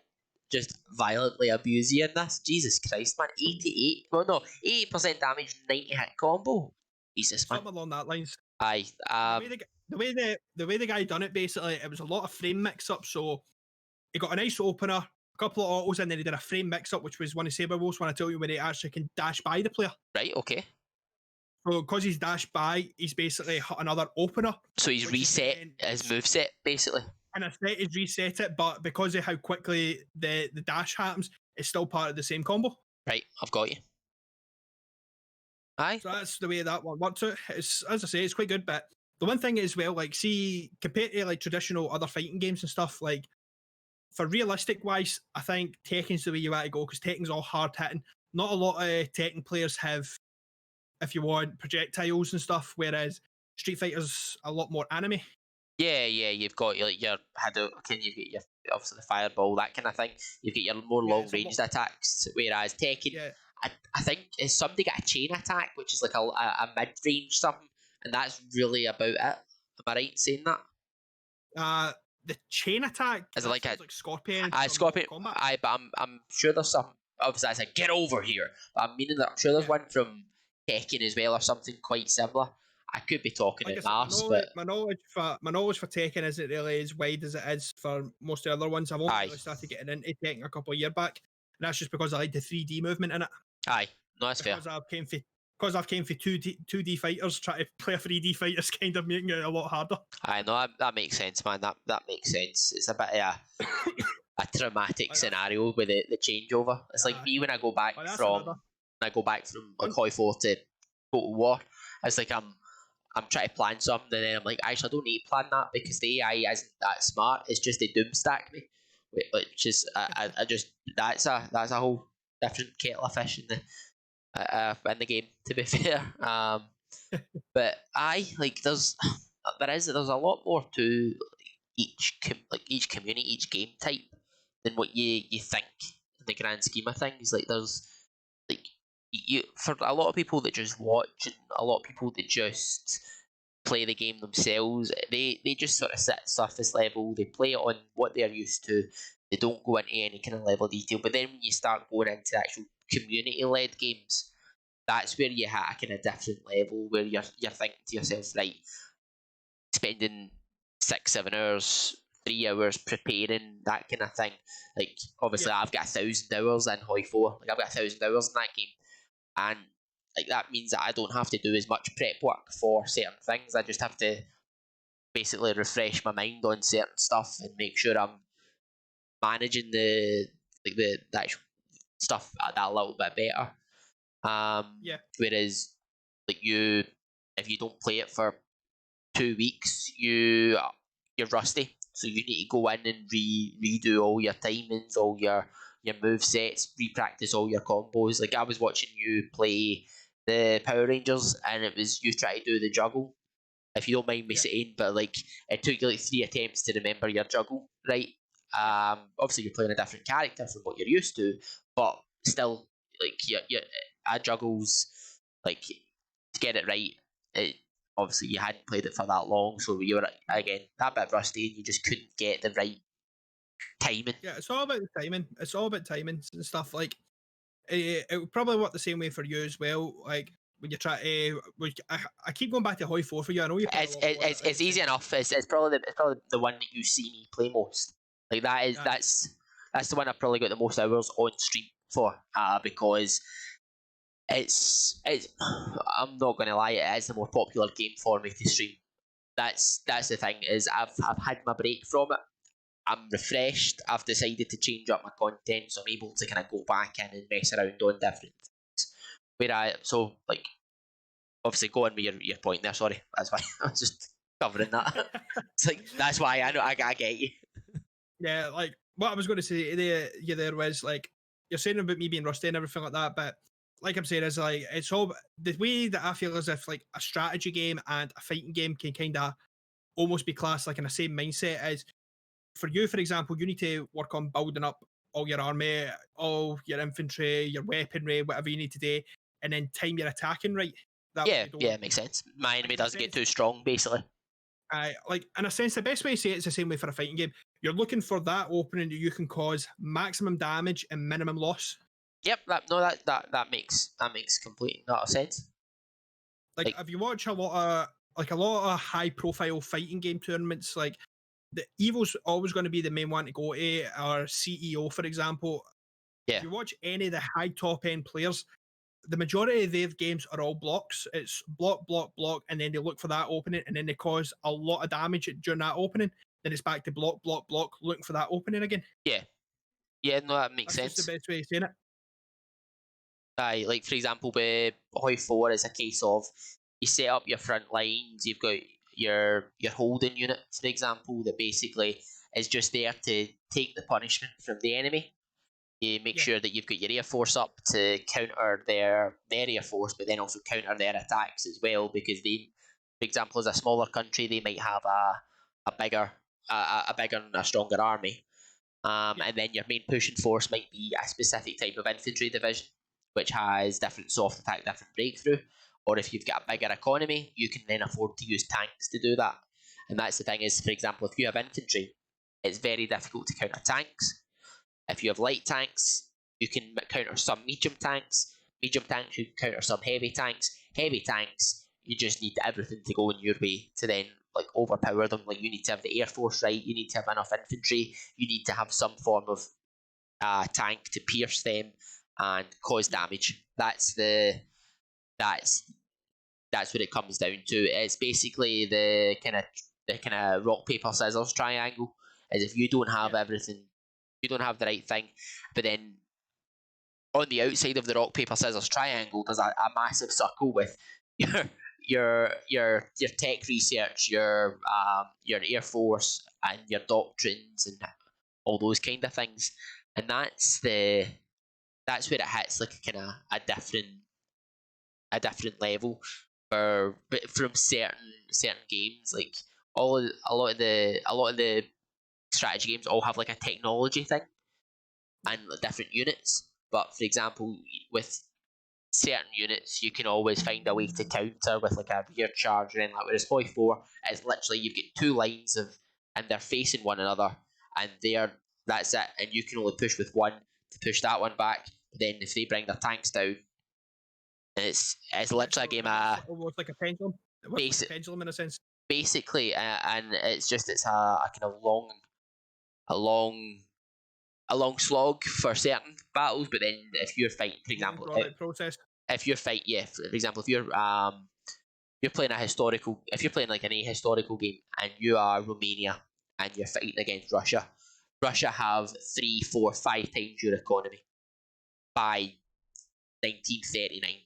just violently abuse you in this. Jesus Christ, man. 88. Well, no, 80% damage, 90 hit combo. Jesus, man. Something along that lines. Aye. The way the guy done it, basically, it was a lot of frame mix up. So he got a nice opener, a couple of autos, and then he did a frame mix up, which was one of Saberwolf's when I tell you when he actually can dash by the player. Right, okay. So because he's dashed by, he's basically hit another opener. So he's reset his moveset, basically. And a set is reset it, but because of how quickly the dash happens, it's still part of the same combo. Right, I've got you. Aye. So that's the way that one works out. It's, as I say, it's quite good, but the one thing as well, like, see, compared to like traditional other fighting games and stuff, like, for realistic wise, I think Tekken's the way you want to go, because Tekken's all hard hitting. Not a lot of Tekken players have, if you want, projectiles and stuff, whereas Street Fighter's a lot more anime. Yeah, you've got like your Hadouken, you've got your obviously the fireball, that kind of thing. You've got your more long ranged attacks, whereas Tekken, I think is somebody got a chain attack, which is like a mid range something, and that's really about it. Am I right in saying that? The chain attack is it like Scorpion? Scorpion. But I'm sure there's some. Obviously, I said get over here. But I'm meaning that I'm sure there's one from Tekken as well, or something quite similar. I could be talking in mass, but my knowledge for Tekken isn't really as wide as it is for most of the other ones. I've only really started getting into Tekken a couple of years back, and that's just because I like the 3D movement in it. Aye, no, that's fair. Because I've came for 2D fighters, trying to play a 3D fighter is kind of making it a lot harder. I know that makes sense, man. That makes sense. It's a bit of a traumatic scenario with the changeover. It's like me when I go back from like Hoi 4 to Total War. It's like I'm trying to plan something, and then I'm like, actually, I don't need to plan that because the AI isn't that smart. It's just they doom stack me, which is I just that's a whole different kettle of fish in the game. To be fair, but there's a lot more to each community, each game type than what you think in the grand scheme of things. Like there's you for a lot of people that just watch and a lot of people that just play the game themselves, they just sort of sit at surface level, they play it on what they're used to, they don't go into any kind of level of detail. But then when you start going into actual community led games, that's where you hit a kind of different level where you're thinking to yourself, right, spending 6-7 hours, 3 hours preparing, that kind of thing. Like obviously I've got 1,000 hours in Hoi 4, like I've got 1,000 hours in that game. And like that means that I don't have to do as much prep work for certain things. I just have to basically refresh my mind on certain stuff and make sure I'm managing the actual stuff that a little bit better. Whereas like if you don't play it for 2 weeks, you're rusty. So you need to go in and redo all your timings, all your move sets, repractice all your combos. Like I was watching you play the Power Rangers, and it was you try to do the juggle. If you don't mind me saying, but like it took you like 3 attempts to remember your juggle, right? Obviously you're playing a different character from what you're used to, but still, like your juggles, like to get it right. Obviously you hadn't played it for that long, so you were again that bit rusty, and you just couldn't get the right timing. Yeah, it's all about the timing. It's all about timings and stuff. Like it would probably work the same way for you as well. Like when you try to, I keep going back to Hoi 4 for you. I know you. It's easy enough. It's probably the one that you see me play most. Like that is that's the one I've probably got the most hours on stream for. Because it's I'm not gonna lie, it is the more popular game for me to stream. That's the thing, is I've had my break from it. I'm refreshed. I've decided to change up my content, so I'm able to kind of go back in and mess around on different things. Obviously go on with your point there. Sorry, that's why I was just covering that. It's like that's why I know I get you. Yeah, like what I was going to say there was like you're saying about me being rusty and everything like that, but like I'm saying is like it's all the way that I feel as if like a strategy game and a fighting game can kind of almost be classed like in the same mindset as for you, for example, you need to work on building up all your army, all your infantry, your weaponry, whatever you need to do, and then time your attacking right. That way Yeah, you don't. yeah, it makes sense. My enemy In a doesn't get sense, too strong, basically. I like in a sense the best way to say it's the same way for a fighting game. You're looking for that opening that you can cause maximum damage and minimum loss. Yep, that makes complete not a sense. Like Like, if you watch a lot of high profile fighting game tournaments, like the evil's always going to be the main one to go to, or CEO for example. yeah, If you watch any of the high top end players, the majority of their games are all blocks. It's block, block, block, and then they look for that opening, and then they cause a lot of damage during that opening. Then it's back to block, block, block, looking for that opening again. yeah, yeah. No, that makes That's just the sense. best way of saying it. Aye, like for example, with Hoi 4 is a case of you set up your front lines. You've got your holding unit, for example, that basically is just there to take the punishment from the enemy. You make Yeah, sure that you've got your air force up to counter their air force, but then also counter their attacks as well. Because they, for example, as a smaller country, they might have a bigger a bigger and a stronger army. yeah, And then your main pushing force might be a specific type of infantry division, which has different soft attack, different breakthrough. Or if you've got a bigger economy, you can then afford to use tanks to do that. And that's the thing is, for example, if you have infantry, it's very difficult to counter tanks. If you have light tanks, you can counter some medium tanks. Medium tanks, you can counter some heavy tanks. Heavy tanks, you just need everything to go in your way to then like overpower them. Like you need to have the air force right. You need to have enough infantry. You need to have some form of tank to pierce them and cause yeah, damage. That's that's what it comes down to. It's basically the kind of rock paper scissors triangle. Is if you don't have yeah, everything, you don't have the right thing, but then on the outside of the rock paper scissors triangle there's a massive circle with your your tech research, your air force, and your doctrines and all those kind of things, and that's where it hits like a kind of a different level but from certain games. Like a lot of the strategy games all have like a technology thing yeah, and different units. But for example, with certain units, you can always find a way to counter with like a rear charge or anything like. Whereas Hoi 4, it's literally you've got two lines of, and they're facing one another, and that's it. And you can only push with one to push that one back. But then if they bring their tanks down, it's literally a game it works of almost like a pendulum. It works like a basic, pendulum in a sense. basically, and it's a kind of a long a long slog for certain battles. But then if you're fighting, for Long example, drawn out process. if you're fight, yeah, for example, if you're playing if you're playing like an ahistorical game and you are Romania and you're fighting against Russia, Russia have 3, 4, 5 times your economy by 1939.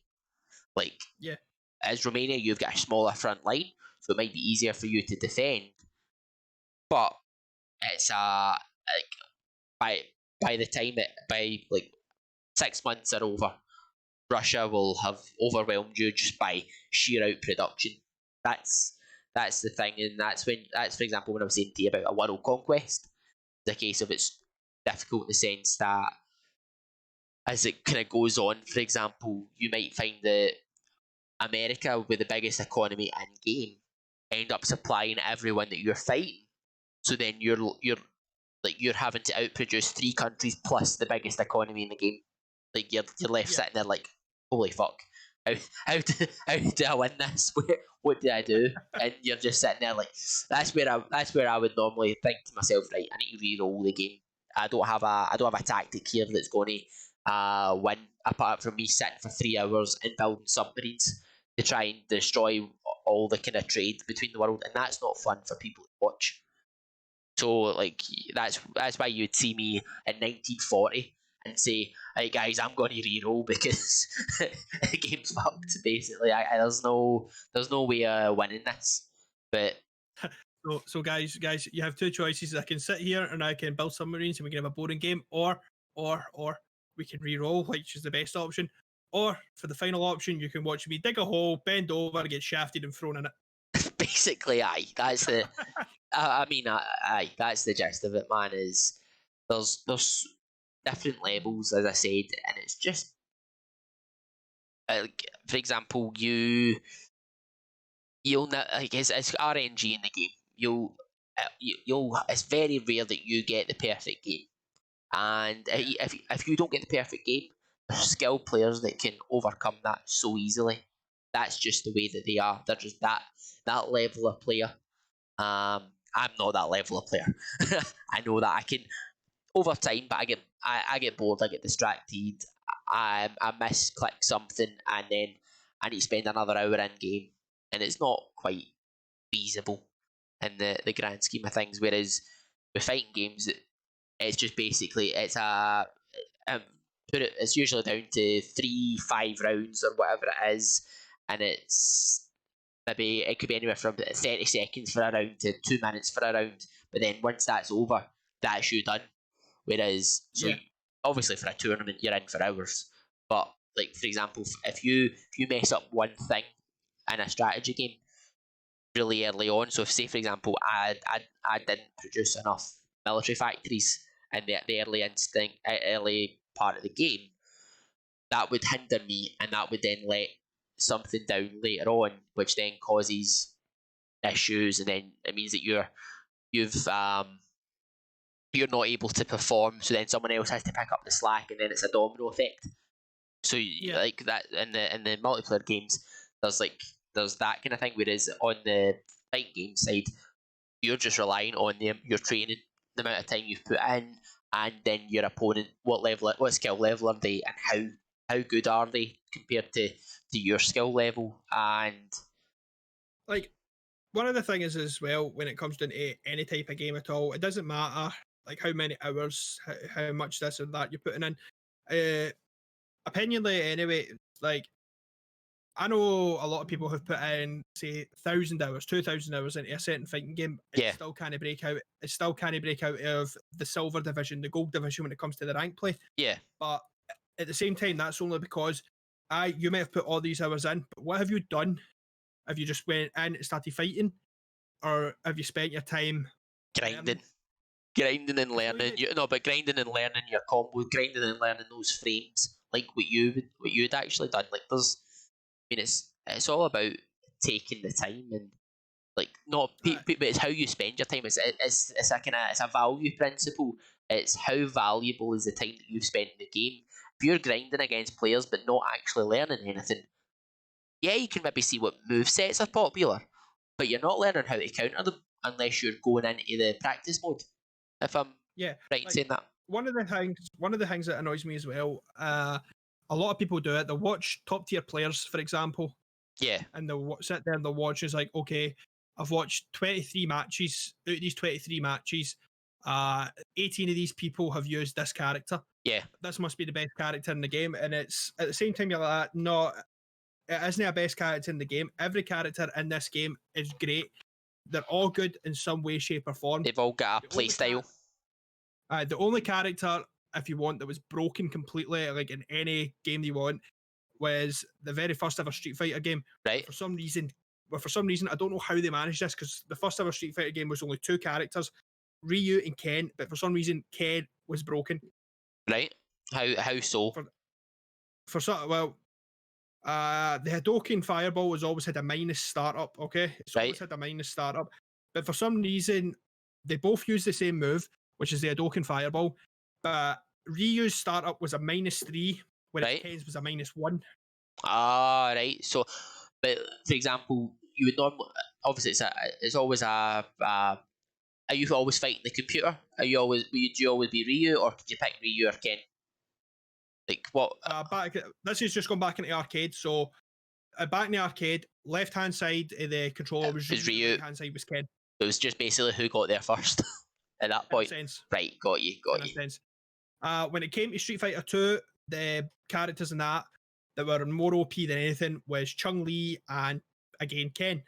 Like Yeah, as Romania, you've got a smaller front line, so it might be easier for you to defend. But it's like by the time that by like 6 months are over, Russia will have overwhelmed you just by sheer out production. That's that's the thing, and that's for example when I was saying to you about a world conquest. The case of it's difficult in the sense that as it kind of goes on, for example, you might find that America with the biggest economy in game end up supplying everyone that you're fighting. So then you're having to outproduce 3 countries plus the biggest economy in the game. Like you're left yeah. sitting there like, holy fuck, how did I win this? What did I do? And you're just sitting there like, that's where I would normally think to myself, right, I need to re-roll the game. I don't have a tactic here that's going to win apart from me sitting for 3 hours and building submarines to try and destroy all the kind of trade between the world, and that's not fun for people to watch. So like that's why you'd see me in 1940 and say, "Hey guys, I'm going to re-roll because the game's fucked." Basically, there's no way of winning this. But So guys, you have two choices. I can sit here and I can build submarines and we can have a boring game, or we can re-roll, which is the best option. Or for the final option, you can watch me dig a hole, bend over, get shafted, and thrown in it. basically, aye, that's the. I mean, aye, that's the gist of it, man. Is there's different levels, as I said, and it's just like, for example, you'll like it's RNG in the game. You'll it's very rare that you get the perfect game, and if you don't get the perfect game, there's skilled players that can overcome that so easily. That's just the way that they are. They're just that level of player. I'm not that level of player. I know that I can over time, but I get bored. I get distracted. I misclick something, and then I need to spend another hour in game, and it's not quite feasible in the grand scheme of things. Whereas with fighting games, it's just basically um, it's usually down to 3-5 rounds or whatever it is, and it's maybe it could be anywhere from 30 seconds for a round to 2 minutes for a round. But then once that's over, that's you done. Whereas, obviously for a tournament you're in for hours, but like for example, if you mess up one thing in a strategy game really early on, so if say for example I didn't produce enough military factories in the early part of the game, that would hinder me, and that would then let something down later on, which then causes issues, and then it means that you're not able to perform. So then someone else has to pick up the slack, and then it's a domino effect. So like that in the multiplayer games, there's that kind of thing. Whereas on the fight game side, you're just relying on your training, the amount of time you've put in, and then your opponent, what skill level are they, and how good are they compared to your skill level. And like one of the things as well, when it comes to any type of game at all, it doesn't matter like how many hours, how much this or that you're putting in. Opinionally, anyway, like I know a lot of people have put in, say, 1,000 hours, 2,000 hours into a certain fighting game. It still can't break out. It still can't break out of the silver division, the gold division when it comes to the rank play. Yeah. But at the same time, that's only because you may have put all these hours in, but what have you done? Have you just went in and started fighting, or have you spent your time grinding and learning? But grinding and learning your combo, grinding and learning those frames, like what you'd actually done. Like I mean, it's all about taking the time, and like not but it's how you spend your time. It's a value principle. It's how valuable is the time that you've spent in the game. If you're grinding against players but not actually learning anything, yeah, you can maybe see what movesets are popular, but you're not learning how to counter them unless you're going into the practice mode. If I'm right in saying that. One of the things that annoys me as well, a lot of people do it. They'll watch top tier players, for example. Yeah. And they'll sit there and they'll watch. It's like, okay, I've watched 23 matches. Out of these 23 matches, 18 of these people have used this character. Yeah. This must be the best character in the game. And it's at the same time, you're like, no, it isn't a best character in the game. Every character in this game is great. They're all good in some way, shape, or form. They've all got a play style. The only character, if you want, that was broken completely, like in any game you want, was the very first ever Street Fighter game. Right. For some reason, I don't know how they managed this, because the first ever Street Fighter game was only two characters, Ryu and Ken, but for some reason Ken was broken. Right. How so? The Hadoken Fireball has always had a minus startup, okay? It's always had a minus startup. But for some reason, they both use the same move, which is the Hadoken Fireball. But Ryu's startup was a -3, whereas Ken's was a -1. Ah, right. So, but for example, you would normally, obviously, it's always a. Are you always fighting the computer? Do you always be Ryu, or could you pick Ryu or Ken? Like what? This is just going back into the arcade. So back in the arcade, left hand side of the controller was Ryu. Right hand side was Ken. It was just basically who got there first. at that in a point. sense. Right, got you. In a sense. When it came to Street Fighter 2, the characters in that were more OP than anything was Chun-Li and, again, Ken.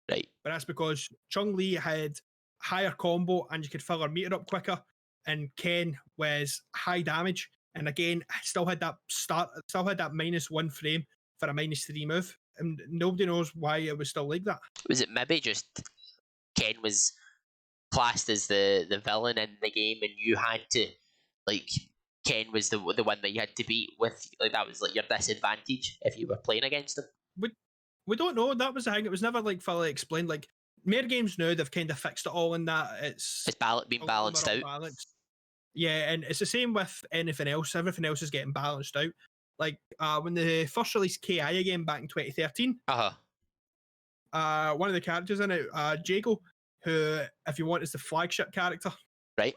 Right. But that's because Chun-Li had higher combo and you could fill her meter up quicker, and Ken was high damage, and again still had that -1 frame for a -3 move, and nobody knows why it was still like that. Was it maybe just Ken was classed as the villain in the game, and you had to, like, Ken was the one that you had to beat with, like, that was like your disadvantage if you were playing against him? We don't know. That was the thing. It was never like fully explained. Like, mere games now, they've kind of fixed it all in that it's Been a lot balanced more out. balanced. Yeah, and it's the same with anything else. Everything else is getting balanced out. Like when they first released KI again back in 2013, one of the characters in it, Jago, who, if you want, is the flagship character. Right.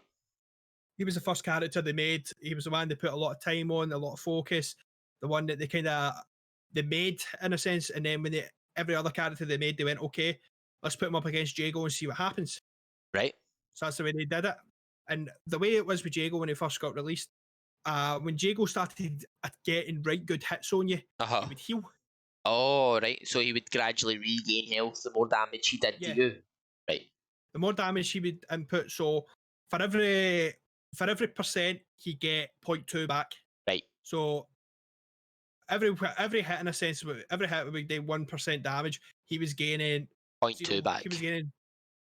He was the first character they made. He was the one they put a lot of time on, a lot of focus. The one that they made in a sense, and then when every other character they made, they went, okay, let's put him up against Jago and see what happens. Right. So that's the way they did it. And the way it was with Jago when he first got released, when Jago started getting right good hits on you, he would heal. Oh, right. So he would gradually regain health the more damage he did to you. Right. The more damage he would input, so for every percent, he get 0.2 back. Right. So every hit, in a sense, every hit would do 1% damage. He was gaining 0.2 back.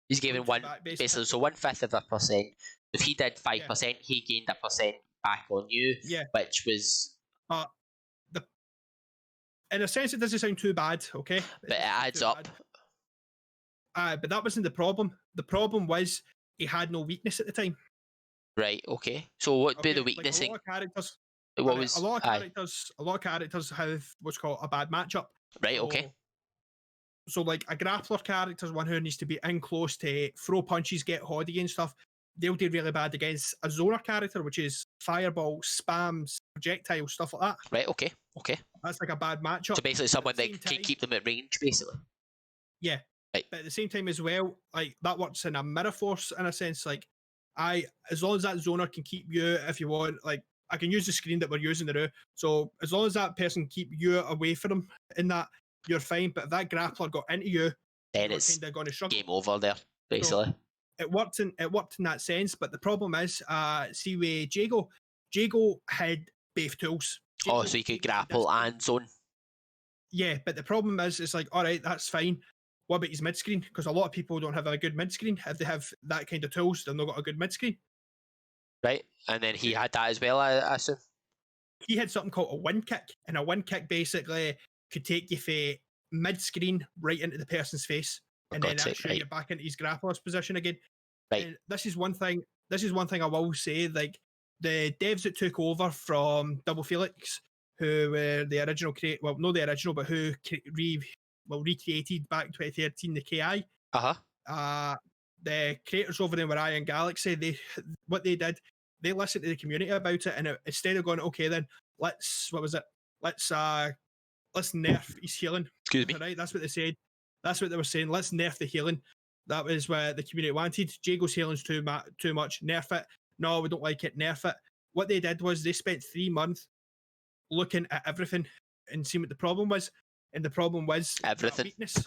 He's giving one back, basically. So 1/5 of a percent. If he did 5%, he gained a percent back on you. Yeah. Which was. In a sense, it doesn't sound too bad, okay? But it adds up. But that wasn't the problem. The problem was he had no weakness at the time. Right. Okay. So what would be the weakness? Like a lot of characters. A lot of characters have what's called a bad matchup. Right. Okay. So like a grappler character is one who needs to be in close to throw punches, get hoddy and stuff. They'll do really bad against a zoner character, which is fireball, spams, projectiles, stuff like that. Right. Okay. Okay. That's like a bad matchup. So basically, someone that can keep them at range, basically. Yeah. Right. But at the same time as well, like that works in a mirror force in a sense. Like as long as that zoner can keep you, if you want, like I can use the screen that we're using now. So as long as that person keep you away from them in that, you're fine. But if that grappler got into you, then it's kind of going to struggle. Game over there, basically. So it worked in that sense. But the problem is, see with Jago had both tools. So you could grapple and zone. Yeah, but the problem is, it's like, all right, that's fine. What about his mid screen? Because a lot of people don't have a good mid screen. If they have that kind of tools, they've not got a good mid screen. Right, and then he had that as well, I assume. He had something called a wind kick, and a wind kick basically could take you from mid screen right into the person's face, and then actually you're back into his grappler's position again. Right. And this is one thing I will say. Like the devs that took over from Double Felix, who were the original well, not the original, but who recreated back in 2013 the KI. The creators over there were Iron Galaxy. They listened to the community about it, and instead of going, okay, then let's nerf his healing. Excuse me. Right, that's what they said. That's what they were saying. Let's nerf the healing. That was what the community wanted. Jago's healing's too much. Nerf it. No, we don't like it. Nerf it. What they did was they spent 3 months looking at everything and seeing what the problem was. And the problem was everything. Weakness.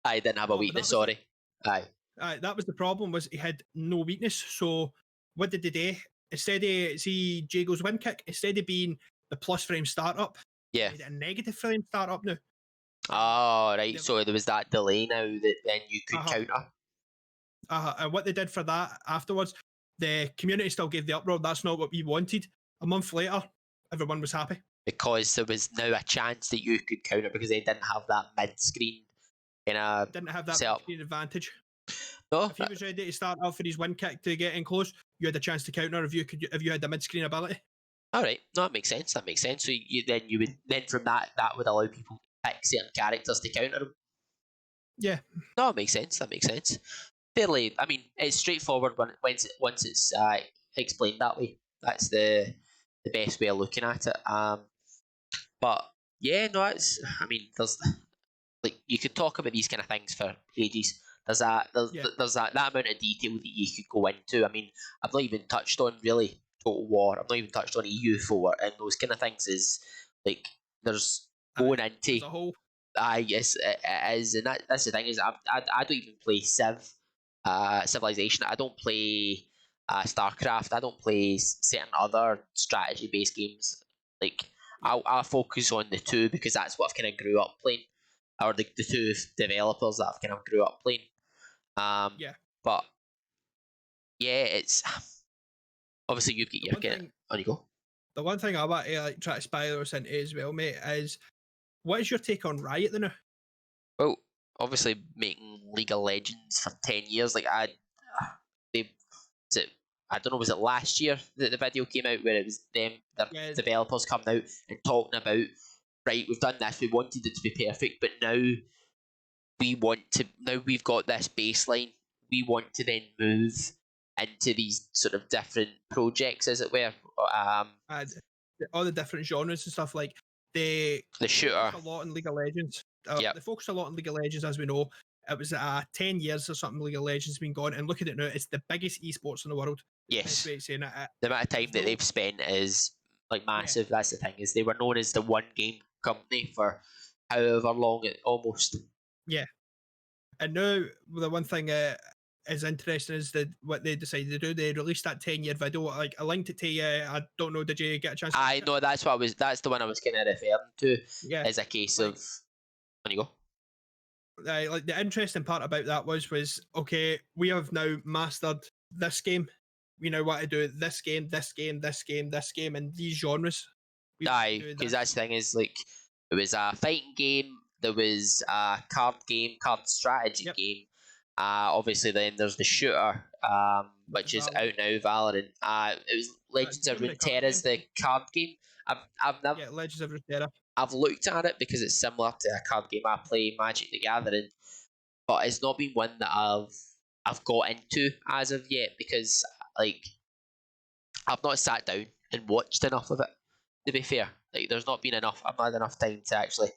I didn't have a weakness. Sorry. That was the problem. Was he had no weakness. So what did they do? Instead of Jago's wind kick, instead of being the plus frame startup, yeah, a negative frame startup now. Oh, right. So there was that delay now that then you could counter. And what they did for that afterwards, the community still gave the uproar. That's not what we wanted. A month later, everyone was happy. Because there was now a chance that you could counter because they didn't have that mid-screen didn't have that mid-screen advantage. No. If he was ready to start off for his wind kick to get in close, you had a chance to counter if you had the mid-screen ability. All right. No, that makes sense. So you would from that would allow people to pick certain characters to counter them. Yeah. No, that makes sense. Fairly, I mean, it's straightforward once it's explained that way. That's the best way of looking at it. But yeah, no, there's like you could talk about these kind of things for ages. There's that amount of detail that you could go into. I mean, I've not even touched on really Total War. I've not even touched on EU4 and those kind of things. Is like there's going into. As a whole. Yes, it is, and that's the thing is I don't even play Civilization. I don't play StarCraft. I don't play certain other strategy-based games. Like I'll focus on the two because that's what I've kind of grew up playing, or the two developers that I've kind of grew up playing. But yeah, it's obviously you've got your kind of, on you go. The one thing I want to like try to spiral us into as well, mate, is what is your take on Riot then? Well, obviously making League of Legends for 10 years, like I don't know, was it last year that the video came out where it was them, the developers coming out and talking about, right, we've done this, we wanted it to be perfect, but now we've got this baseline, we want to then move into these sort of different projects, as it were. All the different genres and stuff, like the shooter. A lot in League of Legends. They focus a lot on League of Legends, as we know. It was 10 years or something. League of Legends has been going, and look at it now. It's the biggest esports in the world. Yes. The amount of time that they've spent is like massive. Yeah. That's the thing, is they were known as the one game company for however long, almost. Yeah. And now the one thing is interesting is what they decided to do. They released that 10-year video. Like I linked it to you. I don't know. Did you get a chance? I know that's the one I was kind of referring to. Yeah. As a case of. On you go. Like the interesting part about that was okay. We have now mastered this game. We know what to do. This game, and these genres. Because that's the thing is, like, it was a fighting game. There was a card strategy game. Obviously, then there's the shooter, which is out now, Valorant. It was Legends of Runeterra's the card game. I've never. Yeah, Legends of Runeterra. I've looked at it because it's similar to a card game I play, Magic the Gathering, but it's not been one that I've got into as of yet because like I've not sat down and watched enough of it. To be fair, like there's not been enough. I've not had enough time to actually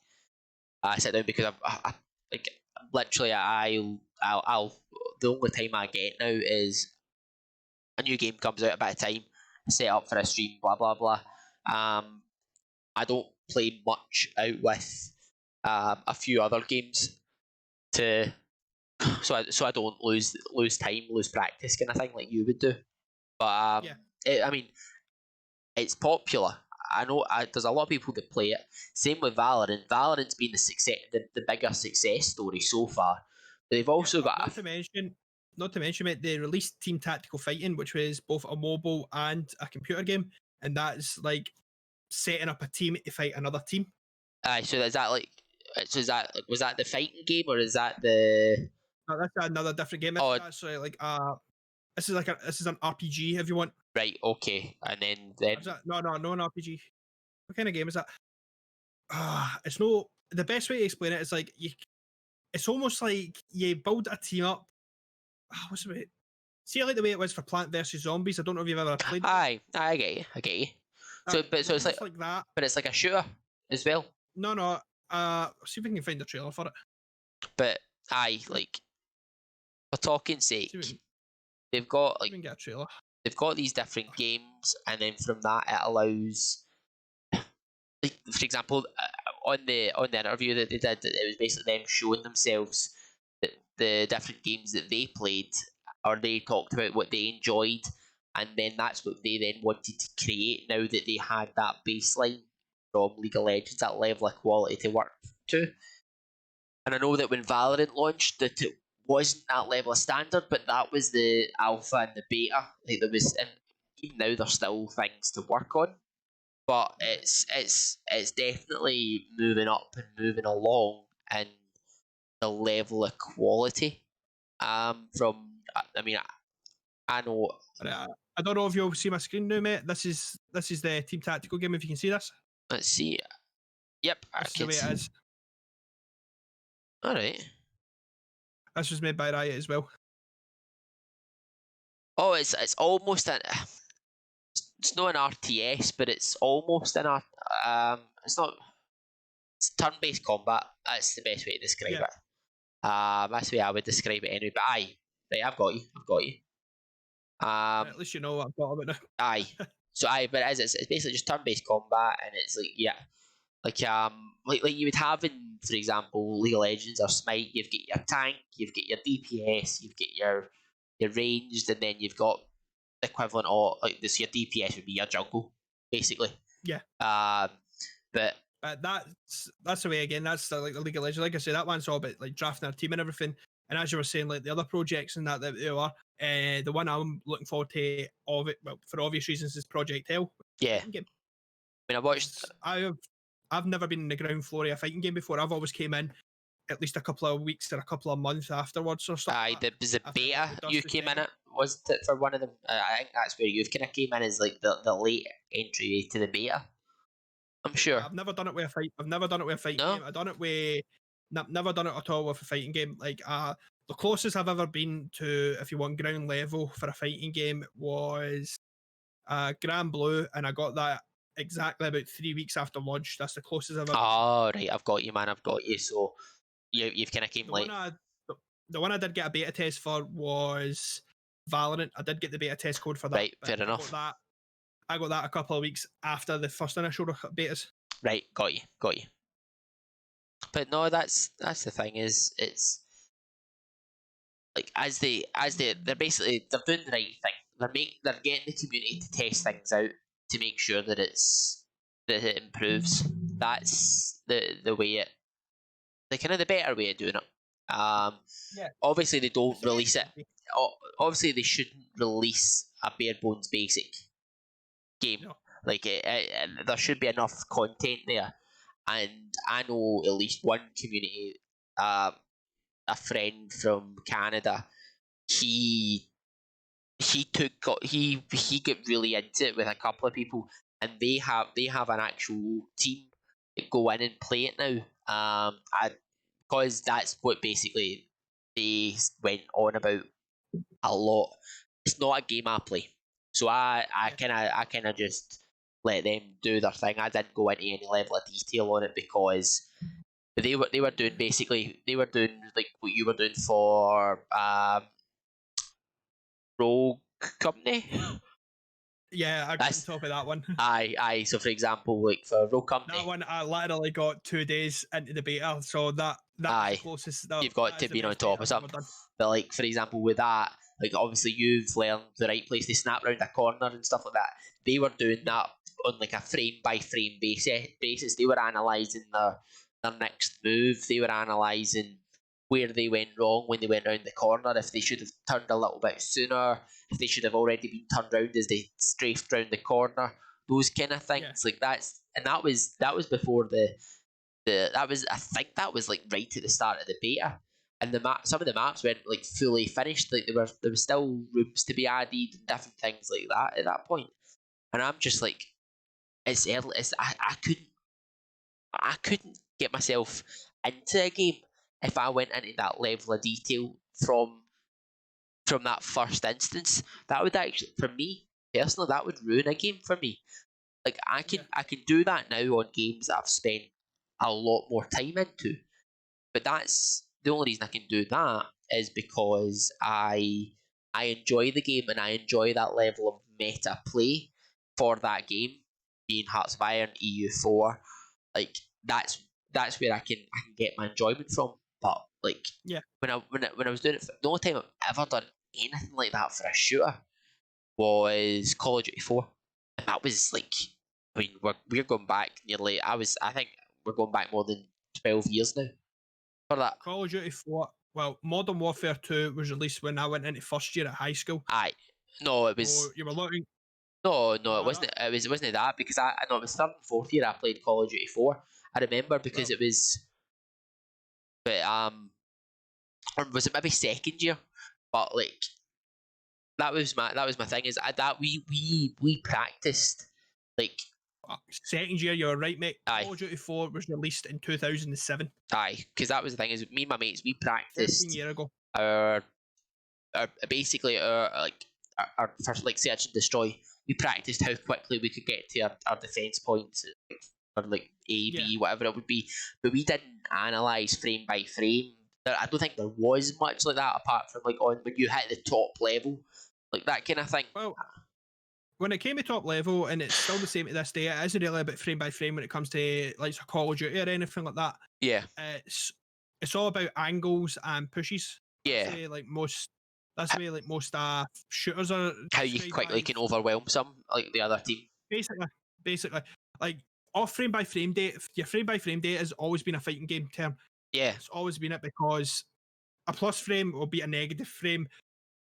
sit down because I like literally I'll the only time I get now is a new game comes out a bit of time, set up for a stream, blah blah blah. I don't play much out with a few other games so I don't lose time, lose practice kind of thing like you would do. But I mean, it's popular. I know there's a lot of people that play it. Same with Valorant. Valorant's been the bigger success story so far. But they've also got not to mention, mate, they released Team Tactical Fighting, which was both a mobile and a computer game, and that's like setting up a team to fight another team. So is that like? So was that the fighting game or is that the? No, that's another different game. It's actually like this is an RPG if you want. Right. Okay. And then no an RPG. What kind of game is that? It's no. The best way to explain it is like it's almost like you build a team up. What's the way? See, like the way it was for Plant vs Zombies. I don't know if you've ever played. I get you. So it's like that, but it's like a shooter as well. No. See if we can find the trailer for it. But like for talking sake, they've got like get a trailer. They've got these different games, and then from that it allows, like, for example, on the interview that they did, it was basically them showing themselves the different games that they played, or they talked about what they enjoyed, and then that's what they then wanted to create now that they had that baseline from League of Legends, that level of quality to work to. And I know that when Valorant launched, that it wasn't that level of standard, but that was the alpha and the beta. Like there was, and even now there's still things to work on, but it's definitely moving up and moving along in the level of quality. From I mean, I know. I don't know if you'll see my screen now, mate. This is the Team Tactical game. If you can see this. Let's see. Yep, that's the way it is. All right. This was made by Riot as well. Oh, it's almost an. It's not an RTS, but it's almost an it's not. It's turn-based combat. That's the best way to describe it. That's the way I would describe it anyway. But aye, right, I've got you. I've got you. At least you know what I've got about Aye. now. So aye, but it's basically just turn-based combat, and it's like yeah, like you would have in, for example, League of Legends or Smite. You've got your tank, you've got your DPS, you've got your ranged, and then you've got the equivalent of like this. Your DPS would be your jungle, basically. Yeah. But That's the way again. That's like the League of Legends. Like I said, that one's all about like drafting our team and everything. And as you were saying, like the other projects and that they are, the one I'm looking forward to of it, well, for obvious reasons, is Project Hell. yeah, Fighting game. I mean, I watched. I've never been in the ground floor of a fighting game before. I've always came in at least a couple of weeks or a couple of months afterwards or something. Aye, was the I've beta like the you dust came in settled. it? Was it for one of them? I think that's where you've kind of came in as like the late entry to the beta. I'm sure. I've never done it with a fight. I've never done it with a fighting No? game. I've done it with. Never done it at all with a fighting game. Like the closest I've ever been to, if you want ground level for a fighting game, was Grand Blue, and I got that exactly about 3 weeks after launch. That's the closest I've ever. Oh right, I've got you, man. I've got you. So you've kind of came The late. the one I did get a beta test for was Valorant. I did get the beta test code for that. Right, fair enough. I got that a couple of weeks after the first initial betas. Right, got you. But no, that's the thing is it's like they're basically they're doing the right thing. They're getting the community to test things out to make sure that it improves. That's the way it the kind of the better way of doing it. Yeah. Obviously they don't It's the way release it. Obviously they shouldn't release a bare bones basic game. No. Like there should be enough content there, and I know at least one community, a friend from Canada, he he got really into it with a couple of people, and they have an actual team that go in and play it now. Because that's what basically they went on about a lot. It's not a game I play, so I kind of just let them do their thing. I didn't go into any level of detail on it because they were doing like what you were doing for Rogue Company. Yeah, I got on top of that one. Aye. So for example, like for Rogue Company, That one I literally got 2 days into the beta, so that's the closest. You've got to be on top of something. But like for example, with that, like obviously you've learned the right place to snap around a corner and stuff like that. They were doing that on like a frame by frame basis. They were analysing their next move. They were analysing where they went wrong when they went around the corner, if they should have turned a little bit sooner, if they should have already been turned around as they strafed round the corner, those kind of things. Like that was before I think that was like right at the start of the beta. And some of the maps weren't like fully finished. Like there was still rooms to be added and different things like that at that point. And I'm just like, it's early. I couldn't get myself into a game if I went into that level of detail from that first instance. That would actually, for me personally, that would ruin a game for me. Like I can do that now on games that I've spent a lot more time into, but that's the only reason I can do that is because I enjoy the game and I enjoy that level of meta play for that game, being Hearts of Iron, EU4. Like that's where I can get my enjoyment from. But like when I was doing it, the only time I've ever done anything like that for a shooter was Call of Duty 4, and that was like, I mean, we're going back nearly. I think we're going back more than 12 years now for that. Call of Duty 4. Well, Modern Warfare 2 was released when I went into first year at high school. Aye, no, it was. So you were looking. No, it wasn't. It wasn't that because I know it was third and fourth year I played Call of Duty 4. I remember because it was, but or was it maybe second year? But like that was my thing is that we practiced like second year. You're right, mate. Aye. Call of Duty 4 was released in 2007. Aye, because that was the thing is me and my mates we practiced 13 years ago. our basically our first like search and destroy. We practiced how quickly we could get to our defense points, or like A, B, whatever it would be. But we didn't analyze frame by frame I don't think there was much like that apart from like on when you hit the top level, like that kind of thing. Well, when it came to top level, and it's still the same to this day, it isn't really about frame by frame when it comes to like Call of Duty or anything like that. Yeah, It's all about angles and pushes. That's the yeah. way like most. That's the way like most shooters are How you described quickly by. can overwhelm some like the other team. Basically, like off frame by frame data. Your frame by frame data has always been a fighting game term. Yeah, It's always been it because a plus frame will beat a negative frame.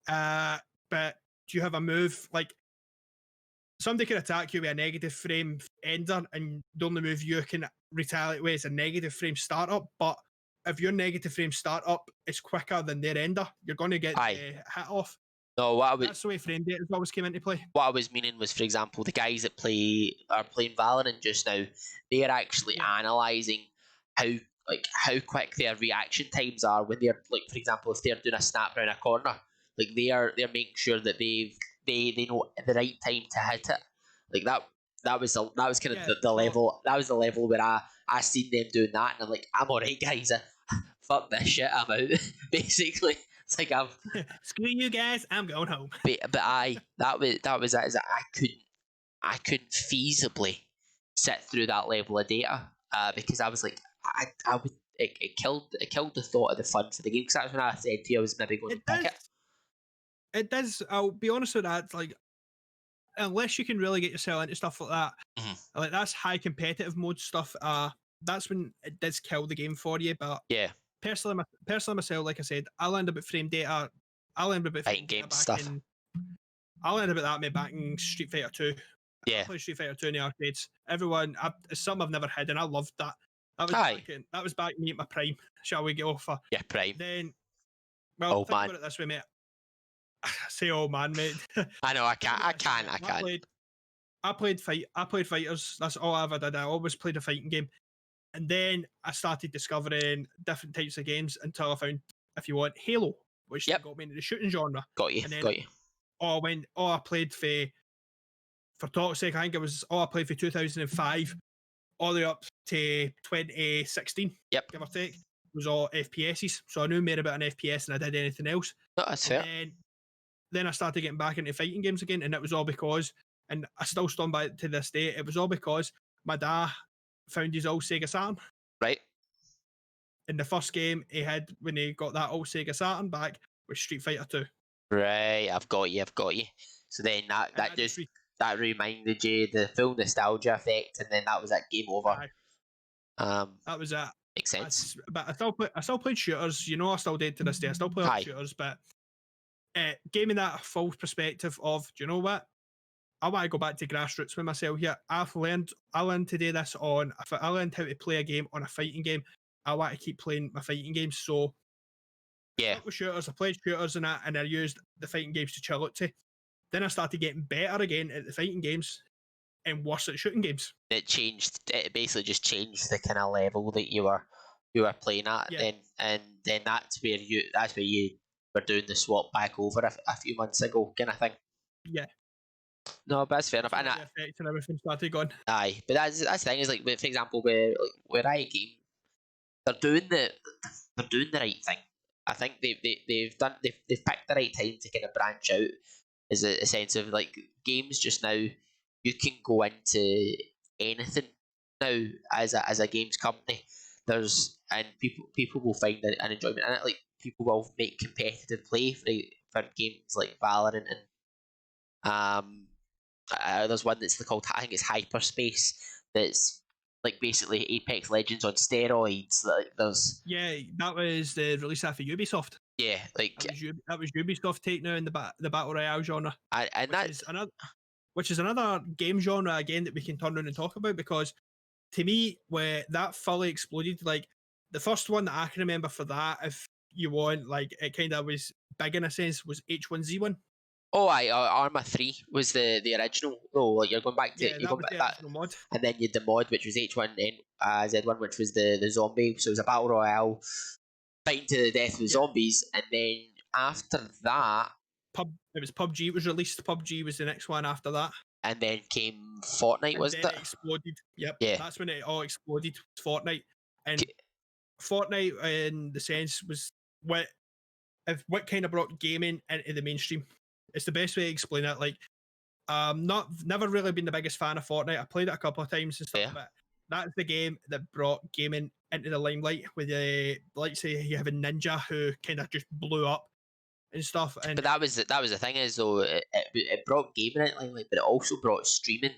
But do you have a move like somebody can attack you with a negative frame ender, and the only move you can retaliate with is a negative frame startup. But if your negative frame startup is quicker than their ender, you're going to get aye. hit off. No, That's the way frame data has always came into play. what I was meaning was, for example, the guys that are playing Valorant just now, they are actually Yeah. analysing how quick their reaction times are when they're like, for example, if they're doing a snap around a corner, like they're making sure that they know the right time to hit it. Like that was kind of Yeah, the so level, that was the level where I seen them doing that, and I'm like, I'm alright, guys. Fuck this shit, I'm out. Basically, it's like I'm. screw you guys, I'm going home. But that was it. Is that I couldn't feasibly sit through that level of data because I was like, I would it killed the thought of the fun for the game, because that's when I said to you I was maybe going It to pick does. it. It does. I'll be honest with that. Like, unless you can really get yourself into stuff like that, like that's high competitive mode stuff. That's when it does kill the game for you. But Yeah, personally myself, like I said, I learned about frame data. I learned about fighting frame data game back stuff. in. I learned about that back in Street Fighter 2. I Yeah, played Street Fighter 2 in the arcades. It's something I've never had, and I loved that. aye, That was back me at my prime. Shall we go for? yeah, prime. Then, well, Oh think man, about it this way, mate. I say, oh man, mate. I know I Think can't, about it this way, mate. I can't. I played fighters. That's all I ever did. I always played a fighting game. And then I started discovering different types of games until I found, if you want, Halo, which then Yep, got me into the shooting genre. got you, And then got you. I played for talk's sake, I think I played for 2005 all the way up to 2016, Yep, give or take, was all FPSs. So I knew more about an FPS than I did anything else. no, that's And fair. then I started getting back into fighting games again, and it was all because, and I still stand by it to this day, it was all because my dad found his old Sega Saturn. Right, And the first game he had when he got that old Sega Saturn back was Street Fighter 2. right. I've got you. So then that reminded you the full nostalgia effect, and then that was that game over. That was it. Makes sense. But I still played shooters. You know, I still did to this day. I still play Aye. shooters, but gave me that full perspective of, do you know what? I want to go back to grassroots with myself here. I learned to do this I learned how to play a game on a fighting game. I want to keep playing my fighting games. So Yeah, with shooters, I played shooters and that, and I used the fighting games to chill out to. Then I started getting better again at the fighting games and worse at shooting games. it changed. It basically just changed the kind of level that you were playing at. Yeah. Then and then that's where you were doing the swap back over a few months ago, kind of thing. Yeah. No, but that's fair enough. The effect and everything started going. Aye, but that's the thing is, like, for example, where I game, they're doing the right thing. I think they've picked the right time to kind of branch out. Is a sense of like games just now, you can go into anything now as a games company. And people will find an enjoyment in it. Like, people will make competitive play for games like Valorant, and there's one that's called, I think it's Hyperspace, that's like basically Apex Legends on steroids. Like, there's That was the release after Ubisoft. yeah, like That was Ubisoft take now in the battle royale genre, which is another game genre again that we can turn around and talk about, because to me, where that fully exploded, like the first one that I can remember for that, if you want, like it kind of was big in a sense, was H1Z1. oh, Arma 3 was the original. Oh, like you're going back to That was the original mod. and then you had the mod, which was H1Z1, which was the zombie. So it was a battle royale, fighting to the death with zombies, and then after that, it was PUBG. It was released. PUBG was the next one after that, and then came Fortnite, and wasn't then it? it exploded. Yep, Yeah. that's when it all exploded. Fortnite, and Fortnite in the sense was what kind of brought gaming into the mainstream. It's the best way to explain it. Like, not never really been the biggest fan of Fortnite. I played it a couple of times and stuff, Yeah. but that's the game that brought gaming into the limelight. With like say you have a Ninja who kind of just blew up and stuff. But And that was the thing is though it brought gaming into the limelight, but it also brought streaming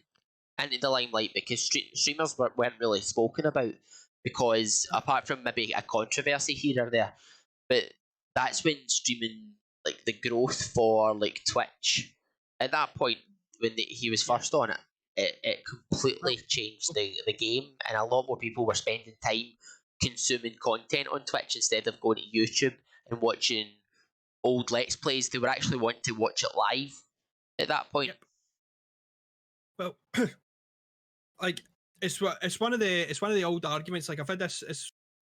into the limelight because streamers weren't really spoken about because apart from maybe a controversy here or there, but that's when streaming like the growth for like Twitch at that point when he was yeah, first on it, it completely changed the game and a lot more people were spending time consuming content on Twitch instead of going to YouTube and watching old Let's Plays. They were actually wanting to watch it live at that point. yep. Well, like it's one of the old arguments. Like I've had this.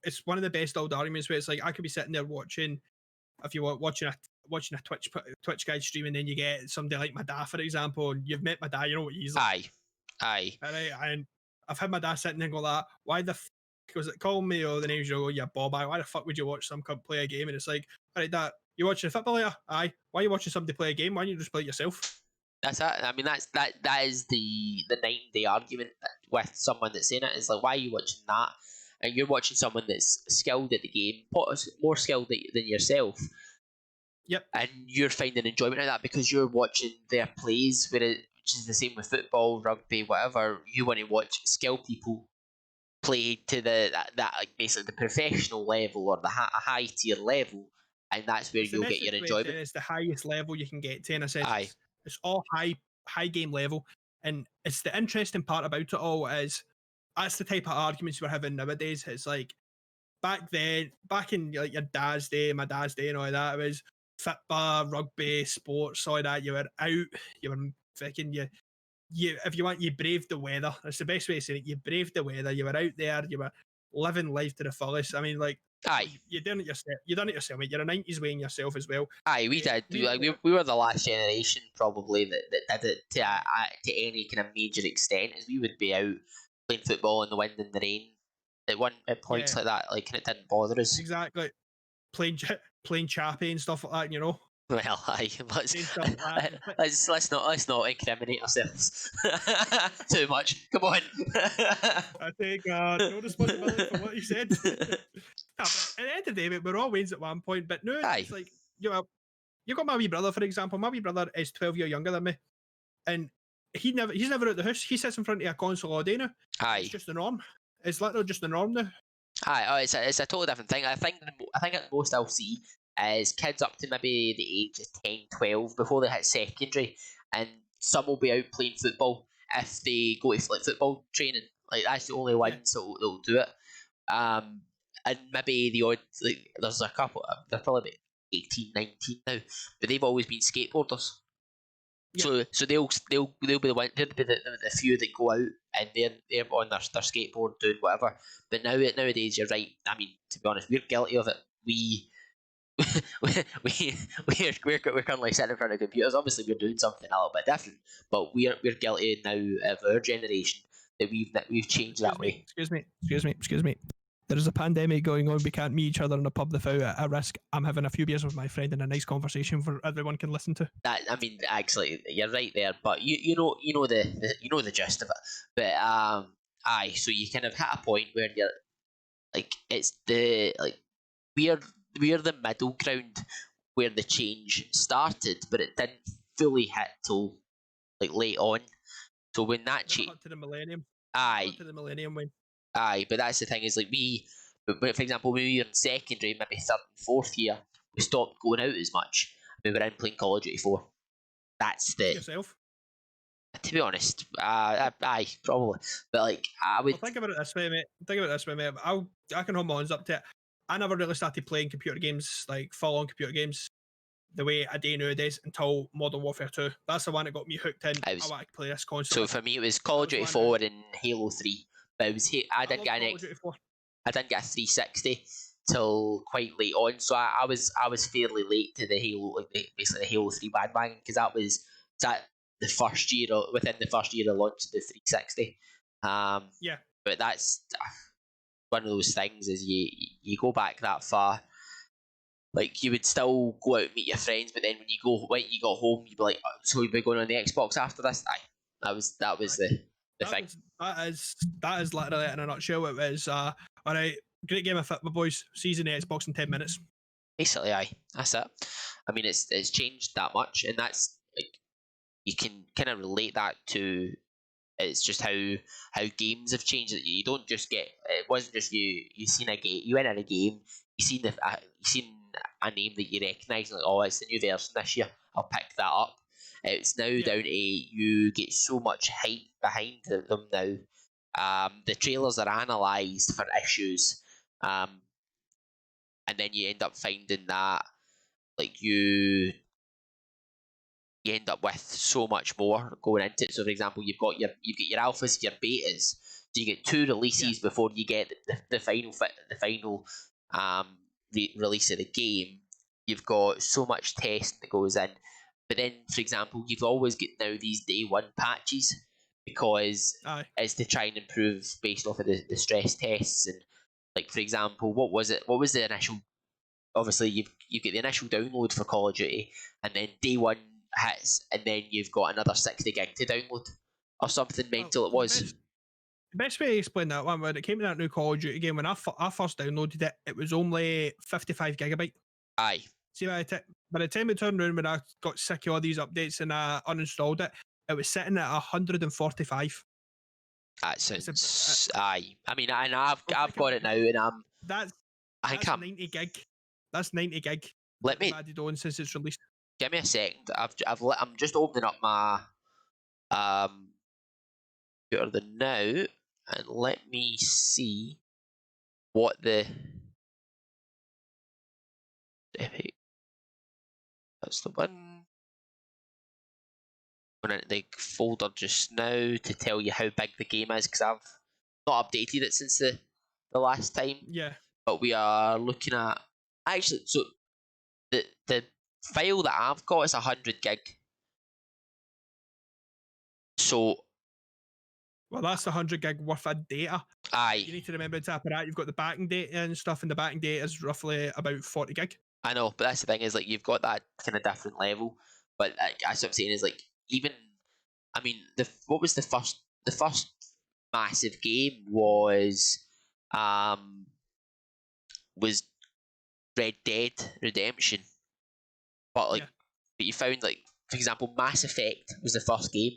It's one of the best old arguments where it's like I could be sitting there watching, if you were watching a Twitch guy stream, and then you get somebody like my dad, for example, and you've met my dad, you know what he's like. Aye. And I've had my dad sitting there and go like, why the was it call me or the names you go, yeah, Bob, why the fuck would you watch some cunt play a game? And it's like, all right, Dad, you watching a football later? Aye. Why are you watching somebody play a game? Why don't you just play it yourself? That's it. I mean, that is the 9-day argument with someone that's saying it. Is like, why are you watching that? And you're watching someone that's skilled at the game, more skilled than yourself. Yep. And you're finding enjoyment out of that because you're watching their plays, which is the same with football, rugby, whatever. You want to watch skilled people play to that like basically the professional level or a high tier level, and that's where It's the you'll get nicest your way of saying enjoyment. it's the highest level you can get to, in a sense. Aye. It's all high game level, and it's the interesting part about it all is that's the type of arguments we're having nowadays. It's like back in like your dad's day, my dad's day, and all that. It was football, rugby, sports, all that. You were out, you were fucking you if you want, you braved the weather. That's the best way to say it. You braved the weather. You were out there. You were living life to the fullest. I mean, like, Aye. you done it yourself. You done it yourself, mate. You're a '90s way in yourself as well. Aye, we did. We were the last generation probably that did it to any kind of major extent. As we would be out playing football in the wind and the rain at points like that, like, and it didn't bother us. Exactly. Playing chappie and stuff like that, you know. Well, aye, let's not incriminate ourselves too much. Come on. I take no responsibility for what you said. At the end of the day, mate, we're all wins at one point, but no, Aye. it's like you got my wee brother, for example. My wee brother is 12 years younger than me, and he's never out the house. He sits in front of a console all day now. Aye. It's just the norm. It's literally just the norm now. Aye, it's a totally different thing. I think at most I'll see is kids up to maybe the age of 10, 12 before they hit secondary, and some will be out playing football if they go to like football training. Like that's the only ones that'll do it. And maybe the odd, like, there's a couple. They're probably about 18, 19 now, but they've always been skateboarders. Yeah. So they'll be the one. They'll be the few that go out and they're on their skateboard doing whatever. But nowadays, you're right. I mean, to be honest, we're guilty of it. We're currently sitting in front of computers. Obviously, we're doing something a little bit different, but we're guilty now of our generation that we've changed that way. Excuse me. There is a pandemic going on. We can't meet each other in a pub without a risk. I'm having a few beers with my friend and a nice conversation for everyone can listen to. That, I mean, actually, you're right there, but you know the gist of it. But aye, so you kind of hit a point where you're like, it's the like we're the middle ground where the change started, but it didn't fully hit till like late on. So when that change to the millennium, aye, to the millennium when. Aye, but that's the thing is like for example, when we were in secondary, maybe third and fourth year, we stopped going out as much. We were in playing Call of Duty 4. That's the yourself. To be honest, aye, probably. But like, I would think about it this way, mate. I can hold my hands up to it. I never really started playing computer games, like full-on computer games, the way I do nowadays until Modern Warfare 2. That's the one that got me hooked in. I want to play this console. So for me, it was Call of Duty 4 and Halo 3. But I didn't get a 360 till quite late on. So I was fairly late to the Halo, like basically the Halo 3 bandwagon, because that was the first year within the first year of launch of the 360. Yeah. But that's one of those things is you go back that far. Like, you would still go out and meet your friends, but then when you got home, you'd be like, "Oh, so you'll be going on the Xbox after this?" Aye, that was Aye. the thing. That is literally it in a nutshell. It was all right. Great game of fit, my boys. Season the Xbox in 10 minutes. Basically, aye, that's it. I mean, it's changed that much, and that's like, you can kind of relate that to, it's just how games have changed. You don't just get, it wasn't just you seen a game, you went in a game, you seen a name that you recognise, like, oh, it's the new version this year, I'll pick that up. It's now down to, you get so much hype behind them now. The trailers are analysed for issues, and then you end up finding that, like, you end up with so much more going into it. So, for example, you've got your alphas, your betas. So you get 2 releases before you get the final release of the game. You've got so much testing that goes in. But then, for example, you've always got now these day one patches, because it's to try and improve based off of the stress tests. And, like, for example, what was it? What was the initial? Obviously, you get the initial download for Call of Duty, and then day one hits, and then you've got another 60 gig to download, or something mental. It was. The best way to explain that one, when it came to that new Call of Duty game, when I first downloaded it, it was only 55 gigabyte. Aye. See, by the time it turned around, when I got sick of all these updates and I uninstalled it, it was sitting at 145. That sounds. Aye. I mean, and I've got it now, and that's 90 gig. That's 90 gig. Let me added on since it's released. Give me a second. I'm just opening up my computer now, and let me see what the epic. That's the one. I'm in the folder just now to tell you how big the game is, because I've not updated it since the last time. Yeah. But we are looking at, actually, so the file that I've got is 100 gig. So, well, that's 100 gig worth of data. Aye. You need to remember to tap that. You've got the backing data and stuff, and the backing data is roughly about 40 gig. I know, but that's the thing, is like, you've got that kind of different level. But that's what I'm saying, is like, even, I mean, what was the first massive game was Red Dead Redemption. But like, but you found, like, for example, Mass Effect was the first game,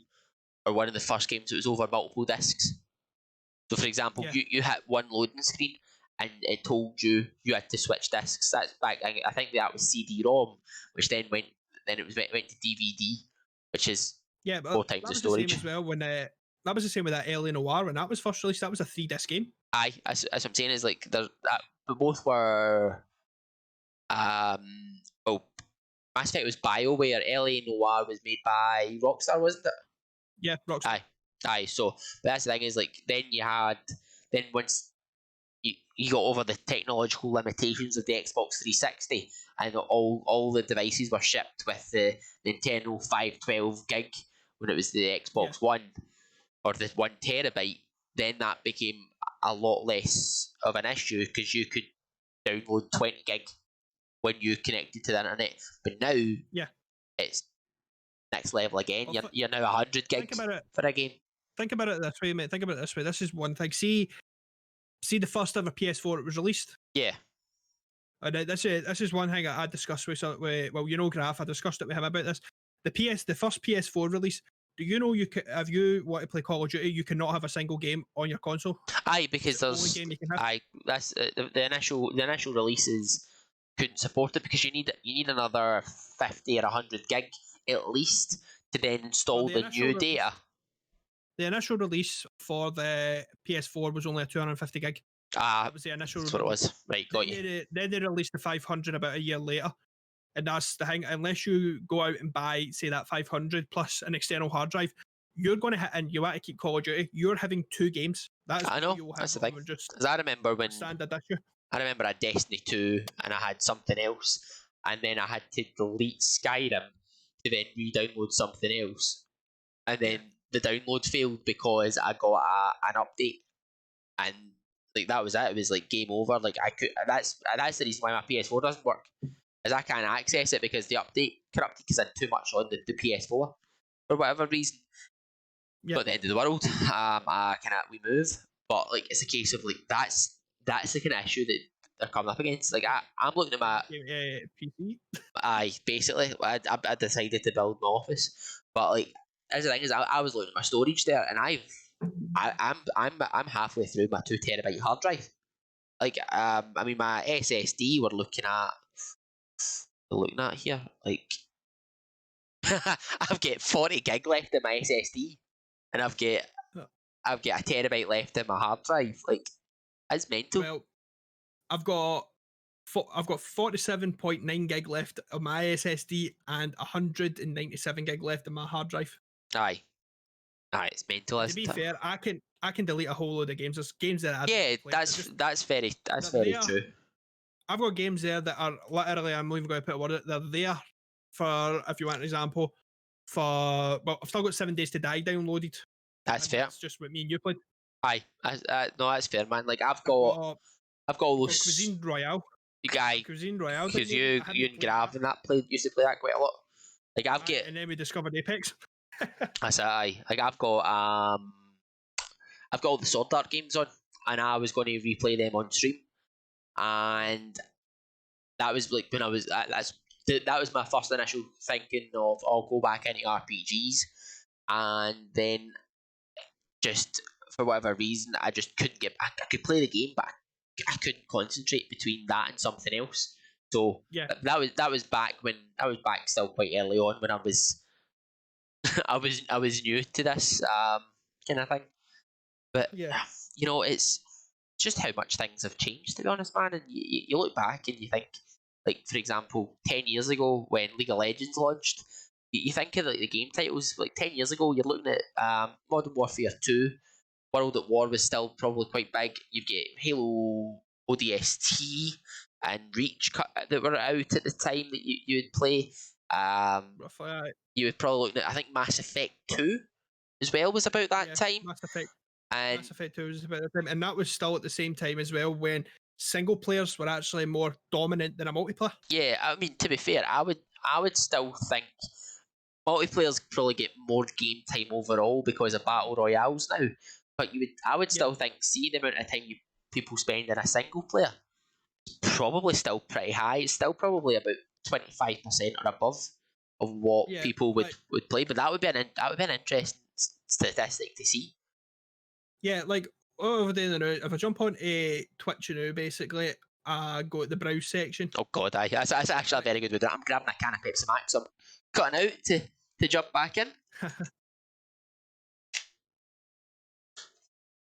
or one of the first games that was over multiple discs. So, for example, you hit one loading screen, and it told you had to switch discs. That's back. I think that was CD-ROM, which then went to DVD, which is 4 times the storage. The same as well when that was the same with that L.A. Noire when that was first released. That was a 3-disc game. Aye, as I'm saying, is like, both were well, Mass Effect was BioWare. L.A. Noire was made by Rockstar, wasn't it? Yeah, Rockstar. Aye. So, but that's the thing, is like, then once you got over the technological limitations of the Xbox 360, and all the devices were shipped with the Nintendo 512 gig when it was the Xbox One, or the 1 terabyte, then that became a lot less of an issue, because you could download 20 gig when you connected to the internet. But now, it's next level again. Well, you're now 100 gig for a game. Think about it this way, mate. Think about it this way. This is one thing. See the first ever PS4 it was released. Yeah. And this is one thing I discussed with well, you know, Graf. I discussed it with him about this. The first PS4 release. Do you know if you want to play Call of Duty, you cannot have a single game on your console? Aye, because there's that's the initial releases couldn't support it, because you need another 50 or 100 gig at least to then install the new data. The initial release for the PS4 was only a 250 gig. That was the initial. That's what it was. Right, got you. Then they released the 500 about a year later. And that's the thing, unless you go out and buy, say, that 500 plus an external hard drive, you're going to hit in, you want to keep Call of Duty, you're having 2 games. I know, that's the thing. Because I remember when I remember I had Destiny 2, and I had something else, and then I had to delete Skyrim to then re-download something else. And then the download failed because I got an update, and Like that was it. It was like game over. Like I could. That's the reason why my PS4 doesn't work, is I can't access it because the update corrupted because I had too much on the PS4 for whatever reason. Yeah. Not the end of the world. I cannot we move, but like it's a case of like that's the kind of issue that they're coming up against. Like I'm looking at my PC. basically I decided to build my office, but like as the thing is I was looking at my storage there, and I'm halfway through my 2 TB hard drive. Like I mean my SSD we're looking at here like I've got 40 gig left in my SSD, and I've got a terabyte left in my hard drive. Like, it's mental. Well, I've got 47.9 gig left on my SSD and 197 gig left in my hard drive. Aye, it's mental. To be fair, I can delete a whole load of games. There's games that I that's very true. I've got games there that are literally, I'm not even going to put a word. They're there for, if you want an example, I've still got 7 Days to Die downloaded. That's fair. That's just what me and you played. Aye, no, that's fair, man. Like I've got all those Cuisine Royale. Cuisine Royale. Because you and Grav and that used to play that quite a lot. Like and then we discovered Apex. That's it. Aye, like I've got all the Sword Art games on, and I was going to replay them on stream, and that was like when I was that was my first initial thinking of I'll go back into RPGs, and then just for whatever reason I just couldn't I could play the game, but I couldn't concentrate between that and something else. So yeah, that was back when I was back still quite early on when I was I was new to this kind of thing. But yeah, you know, it's just how much things have changed, to be honest, man. And you look back and you think, like for example, 10 years ago when League of Legends launched, you think of like the game titles. Like 10 years ago, you're looking at Modern Warfare 2. World at War was still probably quite big. You've got Halo ODST and Reach that were out at the time that you would play. roughly. Right. You would probably look at, I think Mass Effect 2 as well was about that time. Mass Effect. And Mass Effect 2 was about the time, and that was still at the same time as well when single players were actually more dominant than a multiplayer. Yeah, I mean, to be fair, I would still think multiplayers probably get more game time overall because of battle royales now. But I would still think, see the amount of time people spend in a single player, probably still pretty high. It's still probably about 25% or above of what people would play. But that would be an interesting statistic to see. Yeah, like over there now, if I jump on Twitch now, basically, go to the browse section. Oh god, that's actually a very good one. I'm grabbing a can of Pepsi Max. I'm cutting out to jump back in.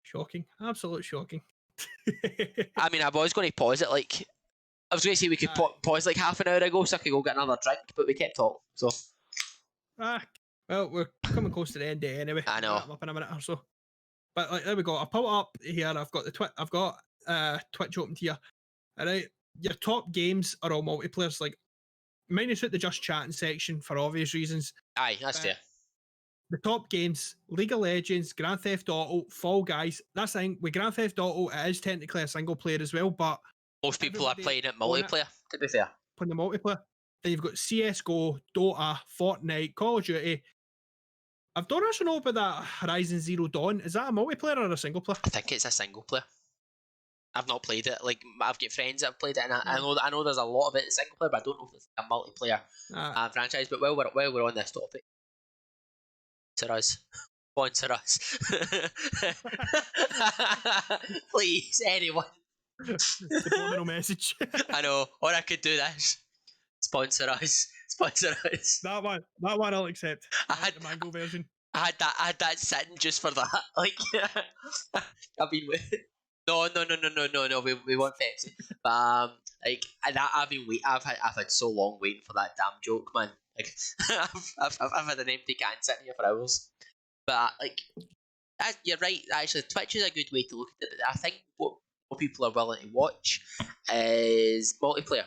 Shocking, absolute shocking. I mean, I was going to pause it like I was going to say we could pause like half an hour ago so I could go get another drink, but we kept talking. So, well, we're coming close to the end day anyway. I know. Up in a minute or so. But like, there we go. I'll pull it up here. I've got Twitch open here. All right, your top games are all multiplayers. Like, minus out the just chatting section for obvious reasons. Aye, that's fair. The top games: League of Legends, Grand Theft Auto, Fall Guys. That's the thing. With Grand Theft Auto, it is technically a single player as well, but most people are playing it multiplayer. To be fair, playing the multiplayer. Then you've got CS:GO, Dota, Fortnite, Call of Duty. I don't actually know about that Horizon Zero Dawn. Is that a multiplayer or a single player? I think it's a single player. I've not played it. Like I've got friends that have played it, and I know there's a lot of it single player, but I don't know if it's a multiplayer franchise. But while we're on this topic, sponsor us, please, anyone. Subliminal message. I know, or I could do this. Sponsor us. That one I'll accept. I had the mango version. I had that sitting just for that. Like, I've been with. No. We want Pepsi. But like that, I've had so long waiting for that damn joke, man. Like, I've had an empty can sitting here for hours. But like, you're right. Actually, Twitch is a good way to look at it. But I think what people are willing to watch is multiplayer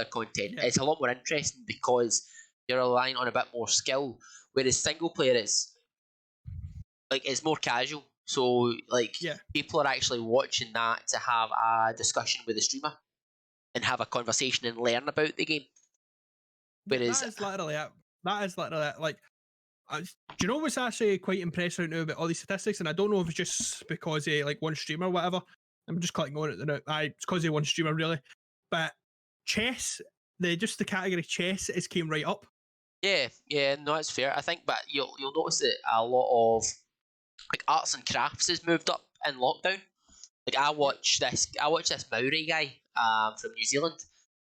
content. Yeah. It's a lot more interesting because you're relying on a bit more skill, whereas single player is like it's more casual. So like Yeah. people are actually watching that to have a discussion with the streamer and have a conversation and learn about the game. Yeah, Whereas, that is literally it. That is literally it. Like, do you know what's actually quite impressive right now about all these statistics? And I don't know if it's just because of like one streamer or whatever. I'm just clicking on it now. It's because of one streamer really. But chess, the category chess has came right up. yeah, no, that's fair. I think, but you'll notice that a lot of like arts and crafts has moved up in lockdown. Like I watch this Maori guy from New Zealand,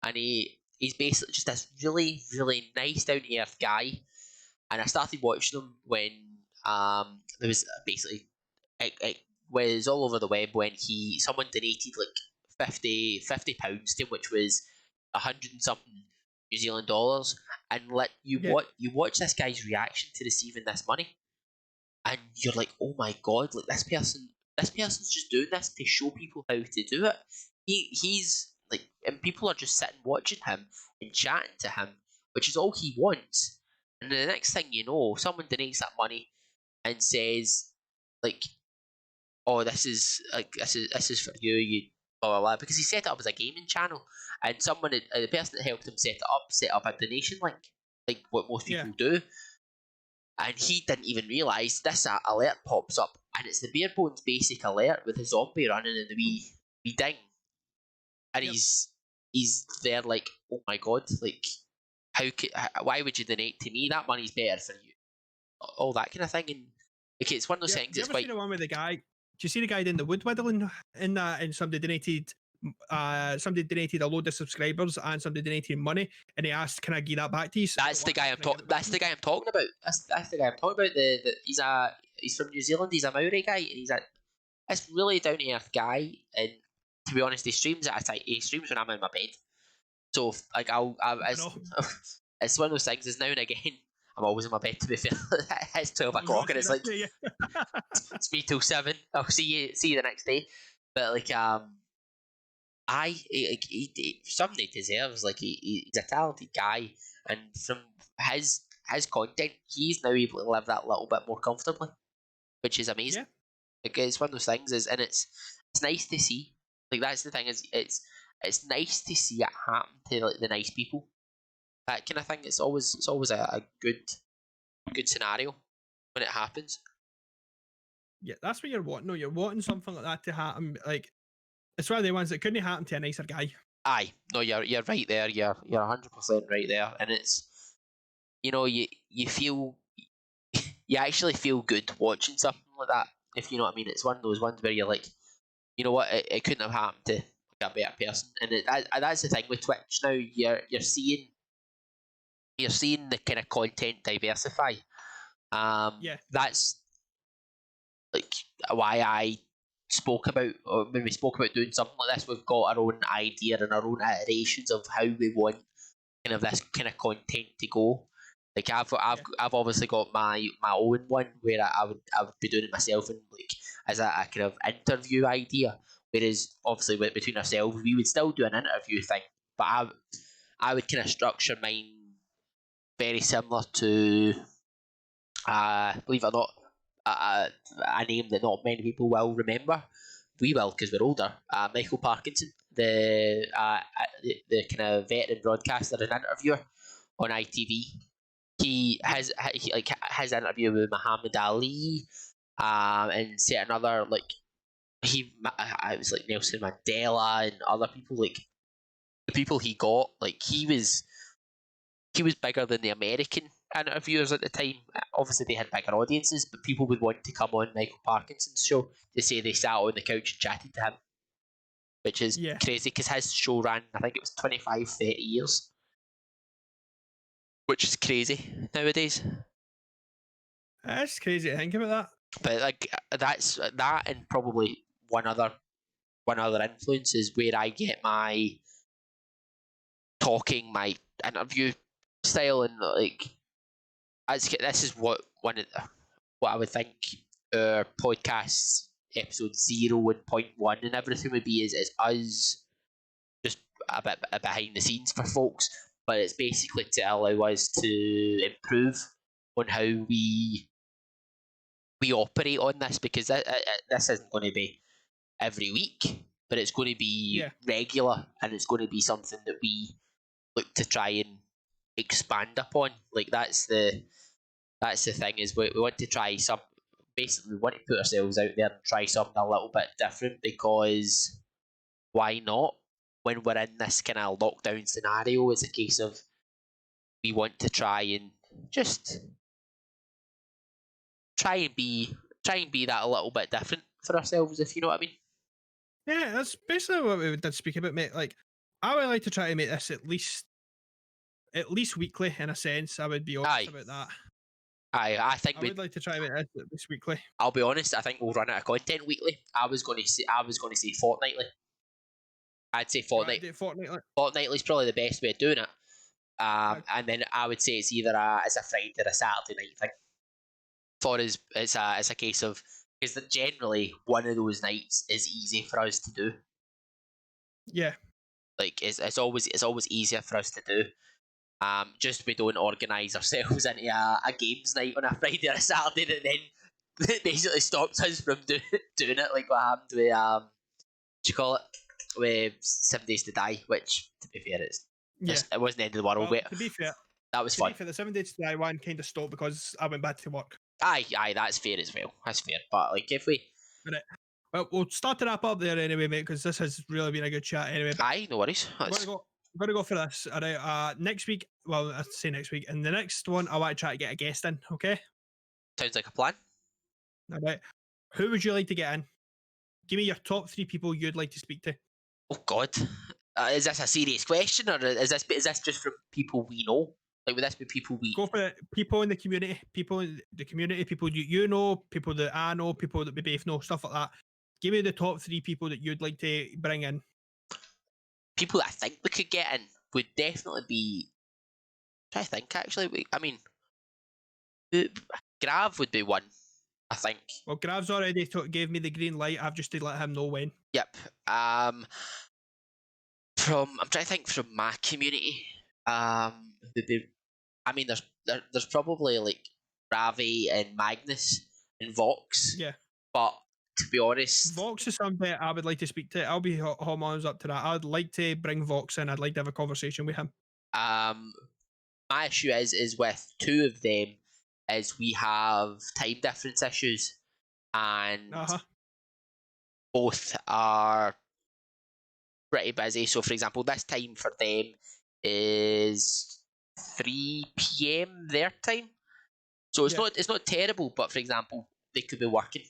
and he's basically just this really really nice down to earth guy. And I started watching them when there was basically it was all over the web when someone donated like £50 to him, which was 100 and something New Zealand dollars, and Yeah, you watch this guy's reaction to receiving this money, and you're like, oh my god, like this person's just doing this to show people how to do it. He's like, and people are just sitting watching him and chatting to him, which is all he wants. And the next thing you know, someone donates that money and says, like, oh, this is for you, blah blah blah, because he set it up as a gaming channel, and the person that helped him set up a donation link, like what most yeah, people do, and he didn't even realise this alert pops up, and it's the bare bones basic alert with a zombie running in the wee ding, and yep, he's there like, oh my god, like why would you donate to me? That money's better for you, all that kind of thing, and like it's one of those yep. things. Do you It's ever see quite the one with the guy? Do you see the guy doing the wood whittling in that? And somebody donated a load of subscribers and somebody donated money, and he asked, "Can I give that back to you?" That's the guy I'm talking. That's the guy I'm talking about. That's the guy I'm talking about. He's from New Zealand. He's a Maori guy, and he's a this really down to earth guy. And to be honest, he streams at a time. He streams when I'm in my bed. So like I know. it's one of those things. Is now and again I'm always in my bed. To be fair, it's 12 I was going o'clock, to and say it's that. like Yeah, yeah. it's me till 7. I'll see you the next day. But like something he deserves. Like he's a talented guy, and from his content, he's now able to live that little bit more comfortably, which is amazing. Yeah. Like it's one of those things, and it's nice to see. Like that's the thing, is it's nice to see it happen to like the nice people. That kind of thing. It's always a good scenario when it happens. Yeah, that's what you're wanting. No, you're wanting something like that to happen. Like, it's one of the ones that couldn't happen to a nicer guy. Aye, no, you're right there. You're 100% right there, and it's you feel you actually feel good watching something like that. If you know what I mean, it's one of those ones where you're like, you know what, it couldn't have happened to like a better person. And that's the thing with Twitch now. You're seeing the kind of content diversify. Yeah, That's like why I spoke about, or when we spoke about doing something like this, we've got our own idea and our own iterations of how we want kind of this kind of content to go. Like yeah, I've obviously got my own one where I would be doing it myself, and like as a kind of interview idea. Whereas obviously between ourselves we would still do an interview thing, but I would kind of structure mine very similar to believe it or not, a name that not many people will remember. We will, because we're older. Michael Parkinson, the kind of veteran broadcaster and interviewer on ITV. yeah, Like his interview with Muhammad Ali, and certain other like I was like Nelson Mandela and other people, like the people he got, like he was bigger than the American interviewers at the time. Obviously, they had bigger audiences, but people would want to come on Michael Parkinson's show to say they sat on the couch and chatted to him, which is yeah. crazy because his show ran, I think it was 25, 30 years, which is crazy nowadays. It's crazy to think about that. But like that's that, and probably one other influence is where I get my talking, my interview style, and like this is what what I would think our podcasts episode 0 and point 1 and everything would be, is us just a bit behind the scenes for folks, but it's basically to allow us to improve on how we we operate on this, because this isn't going to be every week, but it's going to be Yeah. regular, and it's going to be something that we look to try and expand upon. Like that's the thing, is we want to try some. Basically, we want to put ourselves out there and try something a little bit different, because why not? When we're in this kind of lockdown scenario, it's a case of we want to try and just try and be that a little bit different for ourselves, if you know what I mean. Yeah, that's basically what we did speak about, mate. Like, I would like to try to make this at least weekly in a sense. I would be honest Aye, about that. I think I we. would like to try to make this at least weekly. I'll be honest. I think we'll run out of content weekly. I was going to say fortnightly. I'd say You want to fortnight. do it fortnightly? Fortnightly is probably the best way of doing it. Aye. And then I would say it's either it's a Friday or a Saturday night thing. For us, it's a case of, because generally one of those nights is easy for us to do. Yeah. Like it's always easier for us to do. Just we don't organise ourselves into a games night on a Friday or a Saturday that then basically stops us from doing it, like what happened with what do you call it, with 7 Days to Die, which, to be fair, Yeah. it wasn't the end of the world. Well, But that was to fun. be fair, the 7 days to die one kind of stopped because I went back to work. Aye, that's fair as well. That's fair. But like, if we, Right. Well, we'll start to wrap up there anyway, mate, because this has really been a good chat anyway. But aye, no worries. I'm gonna go for this. All right. Next week. Well, I say next week. And the next one, I want to try to get a guest in. Okay. Sounds like a plan. All right. Who would you like to get in? Give me your top 3 people you'd like to speak to. Oh God, is this a serious question, or is this just from people we know? Like, would this be people we? Go for it. People in the community, people you know, people that I know, people that we both know, stuff like that. Give me the top 3 people that you'd like to bring in. People that I think we could get in would definitely be. I'm trying to think, actually. I mean, Grav would be one, I think. Well, Grav's already gave me the green light. I've just to let him know when. Yep. I'm trying to think from my community. Would be. I mean, there's probably like Ravi and Magnus and Vox. Yeah. But to be honest, Vox is somebody I would like to speak to. I'll be hormones up to that. I'd like to bring Vox in. I'd like to have a conversation with him. my issue is with two of them is we have time difference issues, and both are pretty busy. So, for example, this time for them is 3 p.m. their time. So it's not terrible, but for example, they could be working.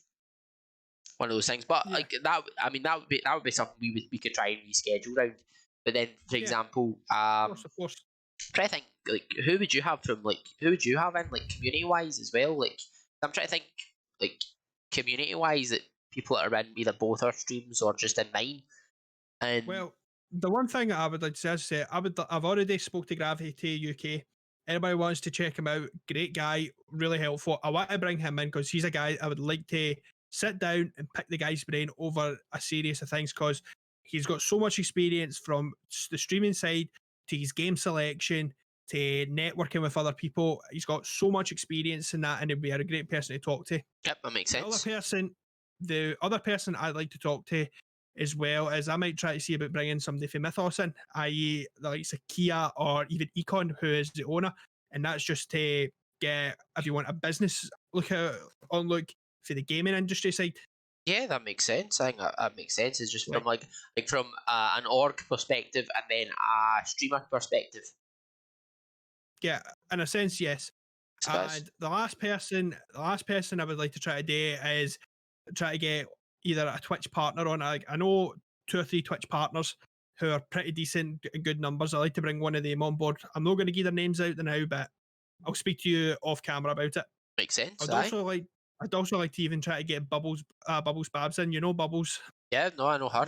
One of those things. But like that, I mean, that would be something we could try and reschedule around. But then, for example, of course. try to think, like, who would you have in, like, community wise as well? Like, I'm trying to think, like, community wise, that people that are in either both our streams or just in mine. And well, the one thing I would like to say, I've already spoke to Gravity UK. Anybody wants to check him out, great guy, really helpful. I want to bring him in because he's a guy I would like to sit down and pick the guy's brain over a series of things, because he's got so much experience from the streaming side to his game selection to networking with other people. He's got so much experience in that, and he'd be a great person to talk to. Yep, that makes sense. The other person I'd like to talk to as well is I might try to see about bringing somebody from Mythos in, i.e. the likes of Kia or even Econ, who is the owner, and that's just to get, if you want a business look for the gaming industry side. Yeah, that makes sense. I think that makes sense. It's just from from an org perspective and then a streamer perspective. Yeah, in a sense, yes. And the last person I would like to try to do is try to get either a Twitch partner on. I know 2 or 3 Twitch partners who are pretty decent and good numbers. I'd like to bring one of them on board. I'm not going to give their names out now, but I'll speak to you off camera about it. Makes sense. I'd also like to even try to get Bubbles Babs in. You know Bubbles? Yeah, no, I know her.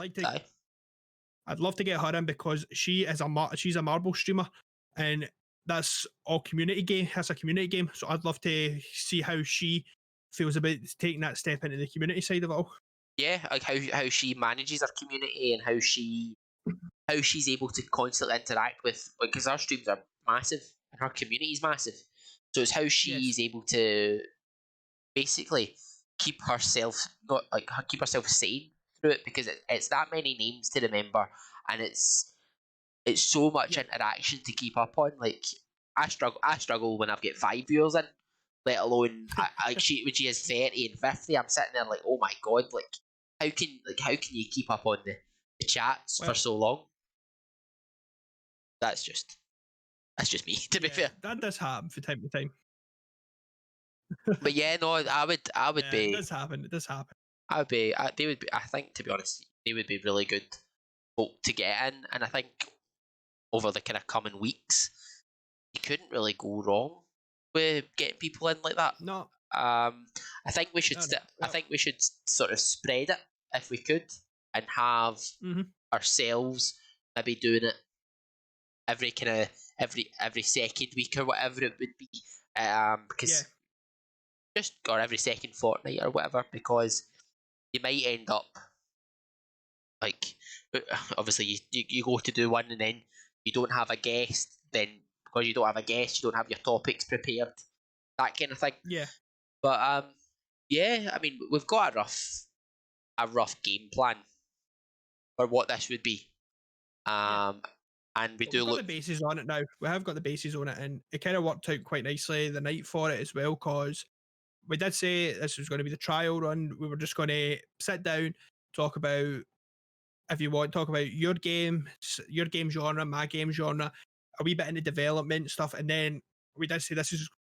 I'd love to get her in because she's a marble streamer, and that's all community game. That's a community game, so I'd love to see how she feels about taking that step into the community side of it all. Yeah, like how she manages her community and how she's able to constantly interact with, because our streams are massive and her community is massive. So it's how she's able to basically keep herself keep herself sane through it, because it's that many names to remember, and it's so much Yeah. interaction to keep up on. Like I struggle when I've got 5 viewers in, let alone when she has 30 and 50. I'm sitting there like, oh my god, like how can you keep up on the chats for Well, so long? That's just me, to be fair. that does happen from time to time. But yeah, no, I would Yeah, it be does happen. It does happen. they would be, I think, to be honest, they would be really good folk to get in, and I think over the kind of coming weeks, you couldn't really go wrong with getting people in like that. No, I think we should no, no. I Well, think we should sort of spread it if we could, and have ourselves maybe doing it every second week or whatever it would be, because yeah, just, or every second fortnight or whatever, because you might end up like, obviously you go to do one and then you don't have a guest, then because you don't have a guest, you don't have your topics prepared, that kind of thing. yeah. But yeah, I mean, we've got a rough game plan for what this would be. Yeah. And we Well, do we've got look. the bases on it now. We have got the bases on it, and it kind of worked out quite nicely the night for it as well, because we did say this was going to be the trial run. We were just going to sit down, talk about, if you want, talk about your game genre, my game genre, a wee bit into development stuff, and then we did say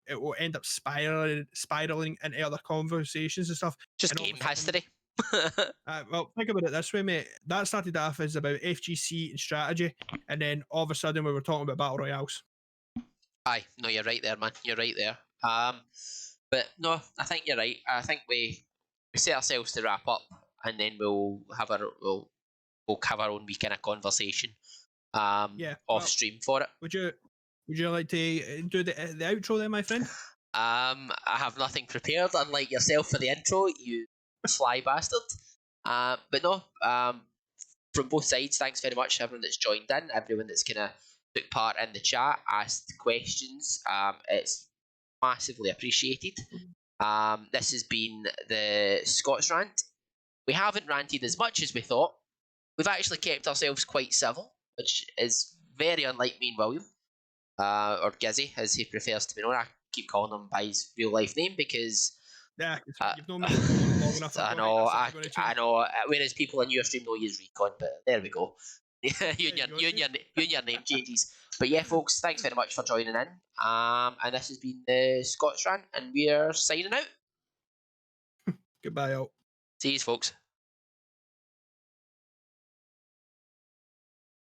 it will end up spiraling into other conversations and stuff. Just And all of game a sudden, history. well, think about it this way, mate. That started off as about FGC and strategy, and then all of a sudden we were talking about battle royales. Aye, no, you're right there, man. You're right there. But no, I think you're right. I think we set ourselves to wrap up, and then we'll have our own wee kind of conversation Yeah. off Well, stream for it. would you like to do the outro then, my friend? I have nothing prepared, unlike yourself for the intro, you sly bastard. But no, from both sides, thanks very much to everyone that's joined in, everyone that's kind of took part in the chat, asked questions. It's massively appreciated. This has been the ScotsRant. We haven't ranted as much as we thought. We've actually kept ourselves quite civil, which is very unlike me and William, or Gizzy, as he prefers to be known. I keep calling him by his real life name because Yeah, you've known me long enough. I know, I know. Whereas people in your stream know you as Recon, but there we go. you and your name changes. But yeah, folks, thanks very much for joining in. And this has been the ScotsRant, and we're signing out. Goodbye, all. See you, folks.